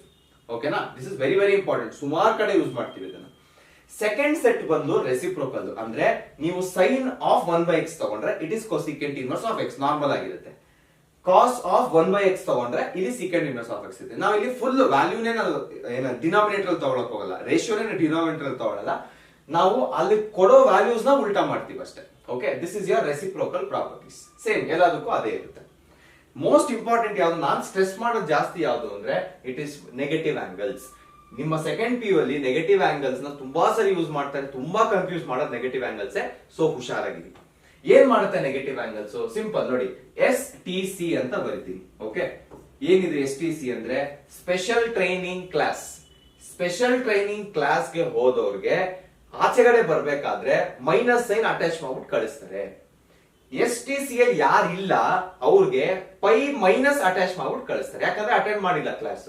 ಓಕೆನಾ? This is very very important. ಸುಮಾರು ಕಡೆ use ಮಾಡ್ತೀವಿ ಇದನ್ನ. ಸೆಕೆಂಡ್ ಸೆಟ್ ಬಂದು ರೆಸಿಪ್ರೋಕಲ್. ಅಂದ್ರೆ ನೀವು ಸೈನ್ ಆಫ್ 1/x ತಗೊಂಡ್ರೆ it is cosecant inverse of x, normal ಆಗಿರುತ್ತೆ. ಕಾಸ್ ಆಫ್ 1/x ತಗೊಂಡ್ರೆ ಇಲ್ಲಿ ಸೀಕೆಂಟ್ ಇನ್ವರ್ಸ್ ಆಫ್ x ಇದೆ. ನಾವು ಇಲ್ಲಿ ಫುಲ್ ವ್ಯಾಲ್ಯೂನೇ ಡಿನಾಮಿನೇಟರ್ ತಗೊಳಕ್ ಹೋಗಲ್ಲ, ರೇಷಿಯೋನೇ ಡಿನಾಮಿನೇಟರ್ ತಗೊಳ್ಳಲ್ಲ. ನಾವು ಅಲ್ಲಿ ಕೊಡೋ ವ್ಯಾಲ್ಯೂಸ್ ನ ಉಲ್ಟಾ ಮಾಡ್ತೀವಿ ಅಷ್ಟೇ. Okay, this is your reciprocal properties. Same ಎಲ್ಲದಕ್ಕೂ ಅದೇ ಇರುತ್ತೆ. ಮೋಸ್ಟ್ ಇಂಪಾರ್ಟೆಂಟ್ ಯಾವ್ದು, ನಾನು ಸ್ಟ್ರೆಸ್ ಮಾಡೋದು ಜಾಸ್ತಿ ಯಾವ್ದು ಅಂದ್ರೆ ಇಟ್ ಇಸ್ ನೆಗೆಟಿವ್ ಆಂಗಲ್ಸ್. ನಿಮ್ಮ ಸೆಕೆಂಡ್ ಪಿ ಯು ಅಲ್ಲಿ ನೆಗೆಟಿವ್ ಆಂಗಲ್ಸ್ ನ ತುಂಬಾ ಸರಿ ಯೂಸ್ ಮಾಡ್ತಾರೆ, ತುಂಬಾ ಕನ್ಫ್ಯೂಸ್ ಮಾಡೋದು ನೆಗೆಟಿವ್ ಆಂಗಲ್ಸ್. ಸೊ ಹುಷಾರಾಗಿರಿ. ಏನ್ ಮಾಡುತ್ತೆ ನೆಗೆಟಿವ್ ಆಂಗಲ್ಸ್? ಸಿಂಪಲ್ ನೋಡಿ, STC ಅಂತ ಬರಿತೀನಿ. ಓಕೆ, ಏನಿದೆ STC ಅಂದ್ರೆ special training class. Special training ಕ್ಲಾಸ್ಗೆ ಹೋದವ್ರಿಗೆ ಆಚೆಗಡೆ ಬರ್ಬೇಕಾದ್ರೆ ಮೈನಸ್ ಸೈನ್ ಅಟ್ಯಾಚ್ ಮಾಡ್ಬಿಟ್ಟು ಕಳಿಸ್ತಾರೆ. STC ಅಲ್ಲಿ ಯಾರಿಲ್ಲ ಅವ್ರಿಗೆ ಪೈ ಮೈನಸ್ ಅಟ್ಯಾಚ್ ಮಾಡ್ಬಿಟ್ಟು ಕಳಿಸ್ತಾರೆ, ಯಾಕಂದ್ರೆ ಅಟೆಂಡ್ ಮಾಡಿಲ್ಲ ಕ್ಲಾಸ್.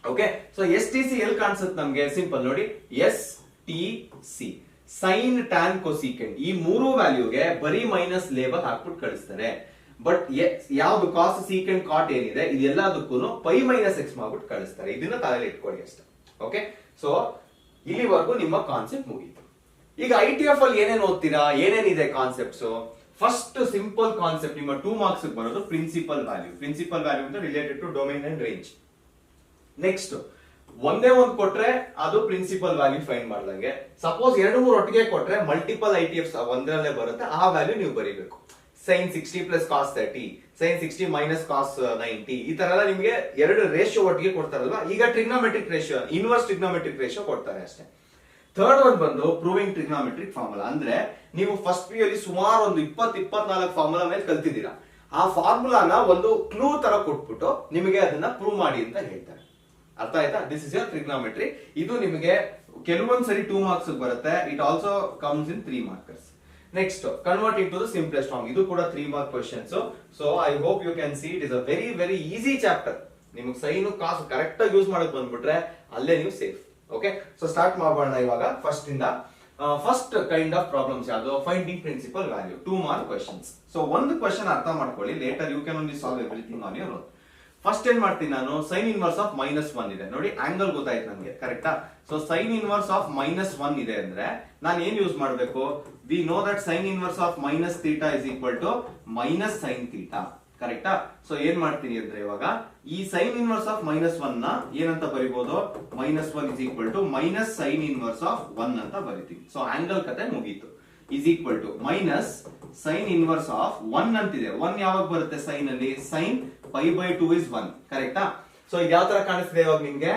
ಓಕೆ, ಸೊ STC ಎಲ್ಲಿ ಕಾಣಿಸುತ್ತೆ ನಮ್ಗೆ? ಸಿಂಪಲ್ ನೋಡಿ, STC ಸೈನ್ ಟ್ಯಾನ್ ಕೊಸಿಕೆಂಟ್, ಈ 3 ವ್ಯಾಲ್ಯೂಗೆ ಬರೀ ಮೈನಸ್ ಲೇಬಲ್ ಹಾಕ್ಬಿಟ್ಟು ಕಳಿಸ್ತಾರೆ. ಬಟ್ ಯಾವ್ದು ಕಾಸ್ ಸೀಕೆಂಟ್ ಕಾಟ್ ಏನಿದೆ ಇದೆಲ್ಲದಕ್ಕೂ ಪೈ ಮೈನಸ್ ಎಕ್ಸ್ ಮಾಡ್ಬಿಟ್ಟು ಕಳಿಸ್ತಾರೆ. ಇದನ್ನ ತಲೆಯಲ್ಲಿ ಇಟ್ಕೊಳ್ಳಿ ಅಷ್ಟೇ. ಓಕೆ, ಸೊ ಇಲ್ಲಿವರೆಗೂ ನಿಮ್ಮ ಕಾನ್ಸೆಪ್ಟ್ ಮುಗೀತು. ಈಗ ITF ಅಲ್ಲಿ ಏನೇನು ಓದ್ತೀರಾ, ಏನೇನಿದೆ ಕಾನ್ಸೆಪ್ಟ್ಸ್? ಫಸ್ಟ್ ಸಿಂಪಲ್ ಕಾನ್ಸೆಪ್ಟ್ ನಿಮ್ಮ 2 ಮಾರ್ಕ್ಸ್ ಬರೋದು ಪ್ರಿನ್ಸಿಪಲ್ ವ್ಯಾಲ್ಯೂ. ಪ್ರಿನ್ಸಿಪಲ್ ವ್ಯಾಲ್ಯೂ ಅಂತ related to domain and range. Next ಒಂದೇ ಒಂದು ಕೊಟ್ರೆ ಅದು ಪ್ರಿನ್ಸಿಪಲ್ ವ್ಯಾಲ್ಯೂ ಫೈಂಡ್ ಮಾಡ್ದಂಗೆ. ಸಪೋಸ್ 2-3 ಒಟ್ಟಿಗೆ ಕೊಟ್ರೆ ಮಲ್ಟಿಪಲ್ ITFs ಒಂದರಲ್ಲೇ ಬರುತ್ತೆ, ಆ ವ್ಯಾಲ್ಯೂ ನೀವು ಬರೀಬೇಕು. Sine 60 plus cos 30, sine 60 minus cos 90, ಈ ತರ ಎಲ್ಲ ನಿಮಗೆ 2 ರೇಷಿಯೋ ಒಟ್ಟಿಗೆ ಕೊಡ್ತಾರಲ್ವಾ. ಈಗ trigonometric ratio, inverse trigonometric ratio ಕೊಡ್ತಾರೆ ಅಷ್ಟೇ. ಥರ್ಡ್ ಒನ್ ಬಂದು ಪ್ರೂವಿಂಗ್ ಟ್ರಿಗ್ನೋಮೆಟ್ರಿಕ್ ಫಾರ್ಮುಲಾ. ಅಂದ್ರೆ ನೀವು ಫಸ್ಟ್ ಪಿ ಅಲ್ಲಿ ಸುಮಾರು ಒಂದು 20-24 ಫಾರ್ಮುಲಾ ಮೇಲೆ ಕಲ್ತಿದ್ದೀರಾ. ಆ ಫಾರ್ಮುಲಾನ ಒಂದು ಕ್ಲೂ ತರ ಕೊಟ್ಬಿಟ್ಟು ನಿಮಗೆ ಅದನ್ನ ಪ್ರೂವ್ ಮಾಡಿ ಅಂತ ಹೇಳ್ತಾರೆ. ಅರ್ಥ ಆಯ್ತಾ? This is your trigonometry. ಇದು ನಿಮಗೆ ಕೆಲವೊಂದ್ಸರಿ 2 ಮಾರ್ಕ್ಸ್ ಬರುತ್ತೆ. It also comes in 3 markers. Next converting to the simplest form. ಇದು ಕೂಡ 3 mark questions. So I hope you can see it is a very very easy chapter. ನಿಮಗೆ sine cos correct ಆಗಿ use ಮಾಡಕ್ ಬಂದ್ಬಿಟ್ರೆ ಅಲ್ಲೇ ನೀವು safe. Okay, so start ಮಾಡೋಣ ಇವಾಗ ಫಸ್ಟ್ ಇಂದ. ಫಸ್ಟ್ ಕೈಂಡ್ ಆಫ್ ಪ್ರಾಬ್ಲಮ್ಸ್ ಯಾವುದು? Finding principal value, 2 mark questions. So ಒಂದು ಕ್ವೆಶ್ಚನ್ ಅರ್ಥ ಮಾಡ್ಕೊಳ್ಳಿ, later you can only solve everything on your own. First ಏನ್ ಮಾಡ್ತೀನಿ ನಾನು, ಸೈನ್ ಇನ್ವರ್ಸ್ ಆಫ್ -1 ಇದೆ ನೋಡಿ, ಆಂಗಲ್ ಗೊತ್ತಾಯ್ತು ನನಗೆ, ಕರೆಕ್ಟಾ? ಸೊ ಸೈನ್ ಇನ್ವರ್ಸ್ ಆಫ್ -1 ಇದೆ ಅಂದ್ರೆ ನಾನು ಏನ್ ಯೂಸ್ ಮಾಡಬೇಕು? We know that sine inverse of minus theta is equal to minus sine theta, ಕರೆಕ್ಟಾ? ಸೊ ಏನ್ ಮಾಡ್ತೀನಿ ಅಂದ್ರೆ ಇವಾಗ ಈ ಸೈನ್ ಇನ್ವರ್ಸ್ ಆಫ್ -1 ನ ಏನಂತ ಬರಿಬಹುದು? -1 is equal to minus sine inverse of 1 ಅಂತ ಬರಿತೀವಿ. ಸೊ ಆಂಗಲ್ ಕತೆ ಮುಗೀತು. Is equal to minus sine inverse of 1 ಅಂತಿದೆ. 1 ಯಾವಾಗ ಬರುತ್ತೆ ಸೈನ್ ಅಲ್ಲಿ? ಸೈನ್ π/2 is 1, ಕರೆಕ್ಟಾ? ಸೊ ಇದು ಯಾವ ತರ ಕಾಣಿಸ್ತಿದೆ ಇವಾಗ ನಿಮ್ಗೆ?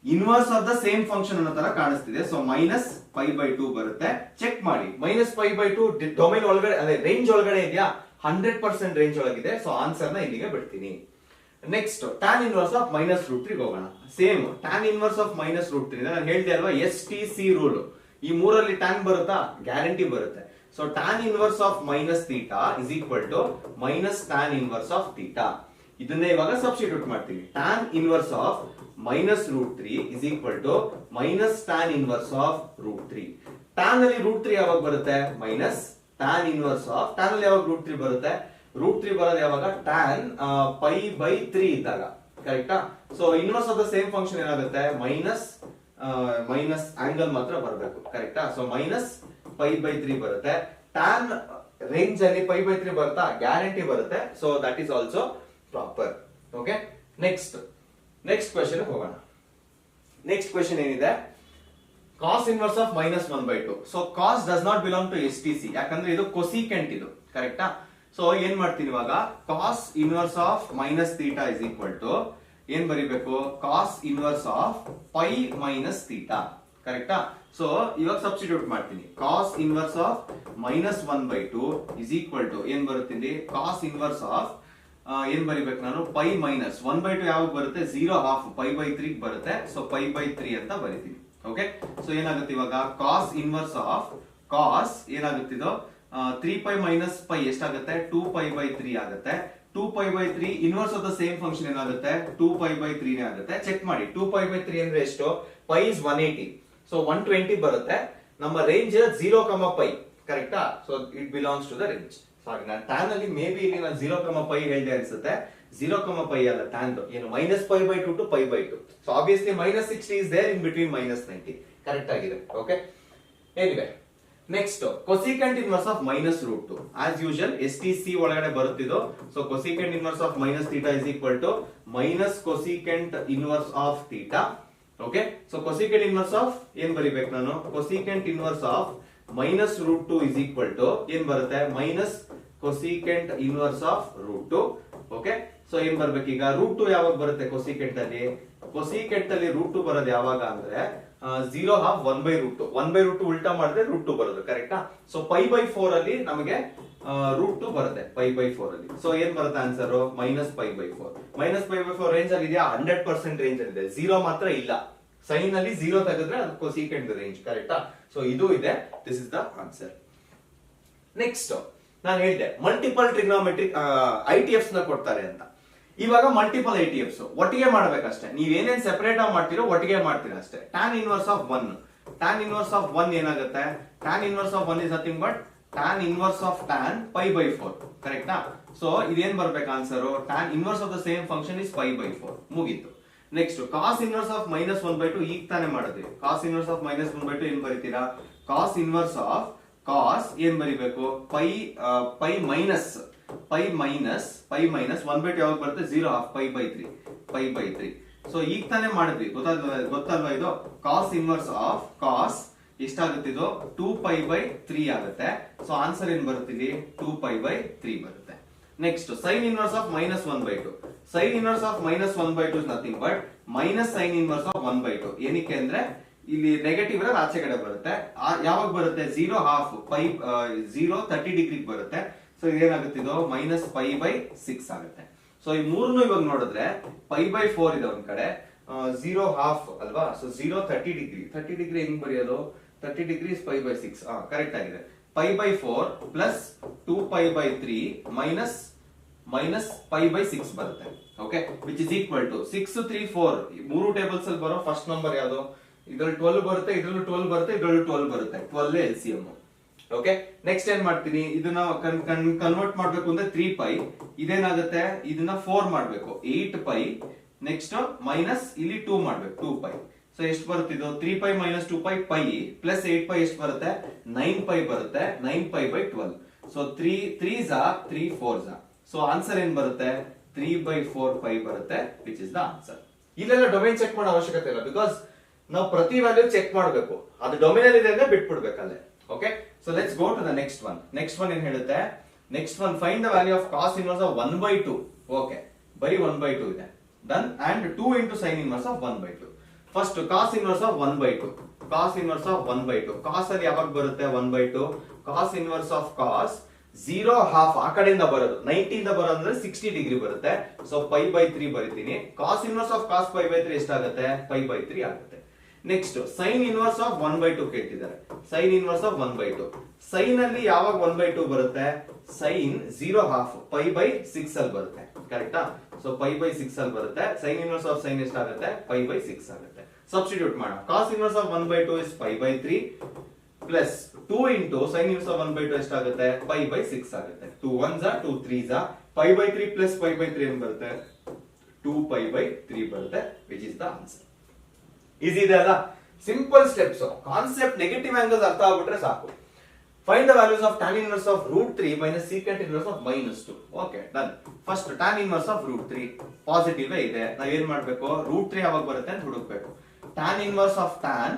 Inverse of the same function ಅನ್ನೋ ತರ ಕಾಣಿಸ್ತಿದೆ. ಸೊ ಮೈನಸ್ π/2 ಬರುತ್ತೆ. ಚೆಕ್ ಮಾಡಿ, ಮೈನಸ್ π/2 ಡೊಮೈನ್ ಒಳಗಡೆ, ಅದೇ ರೇಂಜ್ ಒಳಗಡೆ ಇದೆಯಾ? 100% ರೇಂಜ್ ಒಳಗಿದೆ. ಸೊ ಆನ್ಸರ್ ನ ಇಲ್ಲಿಗೆ ಬಿಡ್ತೀನಿ. ನೆಕ್ಸ್ಟ್ ಟ್ಯಾನ್ ಇನ್ವರ್ಸ್ ಆಫ್ -√3 ಹೋಗೋಣ. ಸೇಮ್ ಟ್ಯಾನ್ ಇನ್ವರ್ಸ್ ಆಫ್ -√3 ನಾನು ಹೇಳ್ದೆ ಅಲ್ವಾ, STC ರೂಲ್. ಈ 3ರಲ್ಲಿ ಟ್ಯಾನ್ ಬರುತ್ತಾ? ಗ್ಯಾರಂಟಿ ಬರುತ್ತೆ. So tan inverse of minus theta is equal to minus tan inverse of theta. ಇದನ್ನೇ ಇವಾಗ ಸಬ್ಸ್ಟಿಟ್ಯೂಟ್ ಮಾಡ್ತೀವಿ. Tan inverse of minus root 3 is equal to minus tan inverse of root 3. Tan ಅಲ್ಲಿ root 3 ಯಾವಾಗ ಬರುತ್ತೆ? Minus tan inverse of tan ಅಲ್ಲಿ ಯಾವಾಗ root 3 ಬರುತ್ತೆ? Root 3 ಬರೋದು ಯಾವಾಗ? ಟ್ಯಾನ್ ಪೈ ಬೈ 3 ಇದ್ದಾಗ, ಕರೆಕ್ಟಾ? So inverse of the same function ಏನಾಗುತ್ತೆ? ಮೈನಸ್ ಆಂಗಲ್ ಮಾತ್ರ ಬರಬೇಕು, ಕರೆಕ್ಟಾ? ಸೊ ಮೈನಸ್ ಪೈ ಬೈ 3 ಬರುತ್ತೆ. ಟ್ಯಾನ್ ರೇಂಜ್ ಅಲ್ಲಿ ಪೈ ಬೈ 3 ಬರುತ್ತಾ? ಗ್ಯಾರಂಟಿ ಬರುತ್ತೆ. So that is also proper. Okay, next question ಹೋಗೋಣ. ನೆಕ್ಸ್ಟ್ ಕ್ವೆಶ್ಚನ್ ಏನಿದೆ? Cos inverse of minus 1/2. So cos does not belong to STC, ಯಾಕಂದ್ರೆ ಇದು ಕೊಸಿಕೆಂಟ್, ಇದು ಕರೆಕ್ಟಾ? ಸೊ ಏನ್ ಮಾಡ್ತೀನಿ ಇವಾಗ? Cos inverse of minus theta is equal to ಏನ್ ಬರಿಬೇಕು? Cos inverse of pi minus theta, ಕರೆಕ್ಟಾ? ಸೊ ಇವಾಗ ಸಬ್ಸ್ಟಿಟ್ಯೂಟ್ ಮಾಡ್ತೀನಿ. Cos inverse of minus 1/2 is equal to ಏನ್ ಬರುತ್ತೀನಿ? ಕಾಸ್ ಇನ್ವರ್ಸ್ ಆಫ್ ಏನ್ ಬರಿಬೇಕು ನಾನು? ಪೈ ಮೈನಸ್ 1/2 ಯಾವಾಗ ಬರುತ್ತೆ? 0 ಪೈ ಬೈ 3 ಬರುತ್ತೆ. ಸೊ ಪೈ ಬೈ 3 ಅಂತ ಬರಿತೀನಿ. ಓಕೆ, ಸೊ ಏನಾಗುತ್ತೆ ಇವಾಗ? ಕಾಸ್ ಇನ್ವರ್ಸ್ ಆಫ್ ಕಾಸ್ ಏನಾಗುತ್ತಿದೋ 3 ಪೈ ಮೈನಸ್ ಪೈ ಎಷ್ಟಾಗುತ್ತೆ? 2 ಪೈ ಬೈ 3 ಆಗುತ್ತೆ. 2 pi by 3 inverse of the same function ಏನಾಗುತ್ತೆ? 2 ಪೈ ಬೈ 3 ನೇ ಆಗುತ್ತೆ. ಚೆಕ್ ಮಾಡಿ. 2 ಪೈ ಬೈ 3 ಅಂದ್ರೆ ಎಷ್ಟು? ಪೈ ಇಸ್ 180, ಸೊ 120 ಬರುತ್ತೆ. ನಮ್ಮ ರೇಂಜ್ 0, ಪೈ, ಕರೆಕ್ಟಾ? So it belongs to the range. Sorry, ನಾನು ಟ್ಯಾನ್ ಅಲ್ಲಿ ಮೇ ಬಿ ಇಲ್ಲಿ ನಾನು 0, ಪೈ ಹೇಳಿದೆ ಅನ್ಸುತ್ತೆ. 0, ಪೈ ಅಲ್ಲ, ಟ್ಯಾನ್ ಏನು minus pi by 2 to pi by 2. So obviously minus 60 is there in between minus 90. Correct ಆಗಿದೆ. Okay, anyway next cosecant inverse of minus root 2. As usual STC ಒಳಗಡೆ ಬರುತ್ತಿದ್ದು. So cosecant inverse of minus theta is equal to minus cosecant inverse of theta. Okay, so cosecant inverse of ಏನ್ ಬರಿಬೇಕು ನಾನು? Cosecant inverse of minus root 2 is equal to ಏನ್ ಬರುತ್ತೆ? Minus cosecant inverse of root 2. Okay, so ಏನ್ ಬರ್ಬೇಕು ಈಗ? Root 2 ಯಾವಾಗ ಬರುತ್ತೆ ಕೊಸಿಕೆಂಟ್ ಅಲ್ಲಿ? ಕೊಸಿಕೆಂಟ್ ಅಲ್ಲಿ ರೂಟ್ 2 ಬರೋದು ಯಾವಾಗ ಅಂದ್ರೆ 0 1/√2. 1/√2 ಉಲ್ಟಾ ಮಾಡಿದ್ರೆ ರೂಟ್ 2 ಬರೋದು, ಕರೆಕ್ಟಾ? ಸೊ ಪೈ ಬೈ 4 ಅಲ್ಲಿ ನಮಗೆ ರೂಟ್ 2 ಬರುತ್ತೆ. ಪೈ ಬೈ 4 ಅಲ್ಲಿ. ಸೊ ಏನ್ ಬರುತ್ತೆ answer? Minus pi by 4. Minus pi by 4 range ಅಲ್ಲಿ ಇದೆಯಾ? 100% ರೇಂಜ್ ಅಲ್ಲಿ ಇದೆ. 0 ಮಾತ್ರ ಇಲ್ಲ. ಸೈನ್ ಅಲ್ಲಿ 0 ತೆಗೆದ್ರೆ ಅದು ಕೊಸಿಕೆಂಟ್ ರೇಂಜ್, ಕರೆಕ್ಟಾ? ಸೊ ಇದು ಇದೆ. This is the answer. Next ನಾನು ಹೇಳಿದೆ ಮಲ್ಟಿಪಲ್ ಟ್ರಿಗ್ನೋಮೆಟ್ರಿಕ್ ITFs ನ ಕೊಡ್ತಾರೆ ಅಂತ. ಇವಾಗ ಮಲ್ಟಿಪಲ್ ITFs ಒಟ್ಟಿಗೆ ಮಾಡ್ಬೇಕಷ್ಟೇ. ನೀವೇನೇನ್ ಸೆಪರೇಟ್ ಆಗಿ ಮಾಡ್ತೀರೋ ಒಟ್ಟಿಗೆ ಮಾಡ್ತೀರಾ ಅಷ್ಟೇ. Tan inverse of 1. Tan inverse of 1 ಏನಾಗುತ್ತೆ? Tan inverse of 1 is nothing but tan inverse of tan pi by 4, ಕರೆಕ್ಟಾ? ಸೊ ಇದೇನ್ ಬರ್ಬೇಕು answer? Tan inverse of the same function is pi by 4. ಮುಗೀತು. Next cos inverse of minus 1/2 ಈಗ ತಾನೇ ಮಾಡಿದ್ವಿ. ಕಾಸ್ inverse of minus 1/2 ಏನ್ ಬರೀತೀರಾ? ಕಾಸ್ inverse of cos ಏನ್ ಬರಿಬೇಕು? ಪೈ ಮೈನಸ್ 1/2 ಯಾವಾಗ ಬರುತ್ತೆ? 0 ಪೈ ಬೈ 3. ಸೊ ಈಗ ತಾನೇ ಮಾಡಿದ್ವಿ, ಗೊತ್ತಲ್ವಾ ಇದು? ಕಾಸ್ ಇನ್ವರ್ಸ್ ಆಫ್ ಕಾಸ್ ಎಷ್ಟಾಗುತ್ತಿದ್ದು? 2 ಪೈ ಬೈ 3 ಆಗುತ್ತೆ. ಸೊ ಆನ್ಸರ್ ಏನ್ ಬರುತ್ತಿಲ್ಲಿ? 2 ಪೈ ಬೈ 3 ಬರುತ್ತೆ. Next sine inverse of minus 1/2. Sign inverse of minus 1/2 is nothing but minus sine inverse of 1/2. ಏನಕ್ಕೆ ಅಂದ್ರೆ ಇಲ್ಲಿ ನೆಗೆಟಿವ್ ಇರೋದು ಆಚೆ ಕಡೆ ಬರುತ್ತೆ. ಯಾವಾಗ ಬರುತ್ತೆ? 0 ಪೈ 30 ಡಿಗ್ರಿ ಬರುತ್ತೆ. ಸೊ ಇದೇನಾಗುತ್ತಿದ್ದು? ಮೈನಸ್ ಪೈ ಬೈ 6 ಆಗುತ್ತೆ. ಸೊ ಈ ಮೂರನ್ನು ಇವಾಗ ನೋಡಿದ್ರೆ ಪೈ ಬೈ 4 ಇದೆ ಒಂದ್ ಕಡೆ, 0 ಅಲ್ವಾ? ಸೊ 30 ಡಿಗ್ರಿ ಹೆಂಗ್ ಬರೆಯೋದು? 30 ಡಿಗ್ರಿ ಪೈ ಬೈ 6. ಕರೆಕ್ಟ್ ಆಗಿದೆ. Pi by 4 plus 2 pi by 3 minus pi by 6 ಬರುತ್ತೆ. Okay, which is equal to 6 3 4. ಮೂರು ಟೇಬಲ್ಸ್ ಅಲ್ಲಿ ಬರೋ ಫಸ್ಟ್ ನಂಬರ್ ಯಾವುದು? ಇದ್ರಲ್ಲಿ 12 ಬರುತ್ತೆ, ಇದ್ರಲ್ಲೂ 12 ಬರುತ್ತೆ, ಇದ್ರಲ್ಲೂ 12 ಬರುತ್ತೆ. 12 LCM. ಓಕೆ, ನೆಕ್ಸ್ಟ್ ಏನ್ ಮಾಡ್ತೀನಿ? ಇದನ್ನ ಕನ್ವರ್ಟ್ ಮಾಡ್ಬೇಕು ಅಂದ್ರೆ 3 ಪೈ. ಇದೇನಾಗುತ್ತೆ? ಇದನ್ನ 4 ಮಾಡ್ಬೇಕು, 8 ಪೈ. ನೆಕ್ಸ್ಟ್ ಮೈನಸ್ ಇಲ್ಲಿ 2 ಮಾಡ್ಬೇಕು, 2 ಪೈ. ಸೊ ಎಷ್ಟು ಬರುತ್ತೆ ಇದು? 3 pi minus 2 pi pi plus 8 pi ಎಷ್ಟು ಬರುತ್ತೆ? 9 ಪೈ ಬರುತ್ತೆ. 9 pi by 12. So 3 3 4. So answer ಏನ್ ಬರುತ್ತೆ? 3/4 ಪೈ ಬರುತ್ತೆ, ವಿಚ್ ಇಸ್ ದ ಆನ್ಸರ್. ಇಲ್ಲೆಲ್ಲ ಡೊಮೈನ್ ಚೆಕ್ ಮಾಡೋ ಅವಶ್ಯಕತೆ ಇಲ್ಲ, ಬಿಕಾಸ್ ನಾವು ಪ್ರತಿ ವ್ಯಾಲ್ಯೂ ಚೆಕ್ ಮಾಡಬೇಕು. ಅದು ಡೊಮೈನ್ ಅಲ್ಲಿ ಇದೆ ಅಂದ್ರೆ ಬಿಟ್ಬಿಡ್ಬೇಕಲ್ಲೇ. Okay, so let's go to the next one. Next one ಏನ್ ಹೇಳುತ್ತೆ? Next one find the value of cos inverse of 1/2. Okay, ಬರೀ 1/2 ಇದೆ. Done. And 2 into sine inverse of 1/2. First cos inverse of 1/2. Cos inverse of 1/2. Cos ಅಲ್ಲಿ ಯಾವಾಗ ಬರುತ್ತೆ? 1/2. Cos inverse of ಕಾಸ್ 0 ಆ ಕಡೆಯಿಂದ ಬರೋದು 90 ಇಂದ ಬರೋದಂದ್ರೆ 60 ಡಿಗ್ರಿ ಬರುತ್ತೆ. ಸೊ ಪೈ ಬೈ 3 ಬರಿತೀನಿ. Cos inverse of cos pi by 3 ಎಷ್ಟಾಗುತ್ತೆ? ಪೈ ಬೈ 3 ಆಗುತ್ತೆ. ನೆಕ್ಸ್ಟ್ ಸೈನ್ ಇನ್ವರ್ಸ್ ಆಫ್ 1/2 ಕೇಳ್ತಿದ್ದಾರೆ. ಸೈನ್ ಇನ್ವರ್ಸ್ ಆಫ್ 1/2 ಸೈನ್ ಅಲ್ಲಿ ಯಾವಾಗ 1/2 ಬರುತ್ತೆ? ಸೈನ್ 0.5 π/6 ಅಲ್ಲಿ ಬರುತ್ತೆ. ಕರೆಕ್ಟಾ? ಸೊ π/6 ಅಲ್ಲಿ ಬರುತ್ತೆ. ಸೈನ್ ಇನ್ವರ್ಸ್ ಆಫ್ ಸೈನ್ ಎಷ್ಟಾಗುತ್ತೆ? π/6 ಆಗುತ್ತೆ. ಸಬ್ಸ್ಟಿಟ್ಯೂಟ್ ಮಾಡೋಣ. Cos inverse of 1/2 is π/3 plus 2 into sine inverse of 1/2 ಎಷ್ಟಾಗುತ್ತೆ? π/6 ಆಗುತ್ತೆ. 2 1s 2 3s π/3 ಪ್ಲಸ್ π/3 ಏನ್ ಬರುತ್ತೆ? 2π/3 ಬರುತ್ತೆ, which is the answer. Easy ಇದೆ ಅಲ್ಲ? Simple steps. Concept negative angles ಅರ್ಥ ಆಗ್ಬಿಟ್ರೆ ಸಾಕು. Find the values of tan inverse of √3 minus secant inverse of -2. Okay, done. First tan inverse of √3 positive ಇದೆ. ನಾವ್ ಏನ್ ಮಾಡ್ಬೇಕು? √3 ಯಾವಾಗ ಬರುತ್ತೆ ಅಂತ ಹುಡುಕ್ಬೇಕು. tan ಇನ್ವರ್ಸ್ ಆಫ್ tan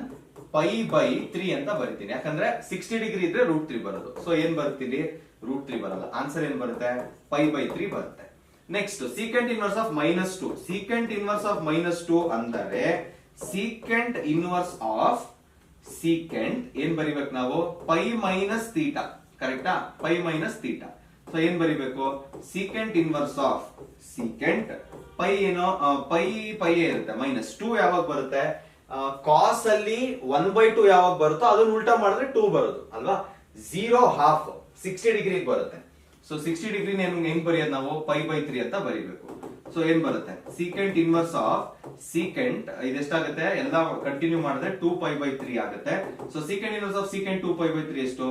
π/3 ಅಂತ ಬರೀತೀನಿ. ಯಾಕಂದ್ರೆ 60 ಡಿಗ್ರಿ ಇದ್ರೆ √3 ಬರೋದು. ಸೊ ಏನ್ ಬರ್ತೀನಿ? √3 ಬರಲ್ಲ. ಆನ್ಸರ್ ಏನ್ ಬರುತ್ತೆ? π/3 ಬರುತ್ತೆ. Next secant inverse of -2. Secant inverse of -2 ಅಂದರೆ ಸೀಕೆಂಟ್ ಇನ್ವರ್ಸ್ ಆಫ್ ಸೀಕೆಂಟ್ ಏನ್ ಬರಿಬೇಕು ನಾವು? Pi minus theta. ಕರೆಕ್ಟಾ? Pi minus theta. ಸೊ ಏನ್ ಬರಿಬೇಕು? Secant inverse of secant pi ಏನೋ ಪೈ ಇರುತ್ತೆ. -2 ಯಾವಾಗ ಬರುತ್ತೆ? ಕಾಸ್ ಅಲ್ಲಿ 1/2 ಯಾವಾಗ ಬರುತ್ತೋ ಅದನ್ನ ಉಲ್ಟಾ ಮಾಡಿದ್ರೆ 2 ಬರೋದು ಅಲ್ವಾ? 0.5 60 ಡಿಗ್ರಿ ಬರುತ್ತೆ. ಸೊ 60 ಡಿಗ್ರಿ ಹೆಂಗ್ ಬರೆಯೋದು ನಾವು? π/3 ಅಂತ ಬರಿಬೇಕು. ಸೊ ಏನ್ ಬರುತ್ತೆ? ಸೀಕೆಂಟ್ ಇನ್ವರ್ಸ್ ಆಫ್ ಸೀಕೆಂಟ್ ಇದೆಷ್ಟಾಗುತ್ತೆ? ಎಲ್ಲ ಕಂಟಿನ್ಯೂ ಮಾಡಿದ್ರೆ 2π/3 ಆಗುತ್ತೆ. So secant inverse of secant 2π/3 ಎಷ್ಟು?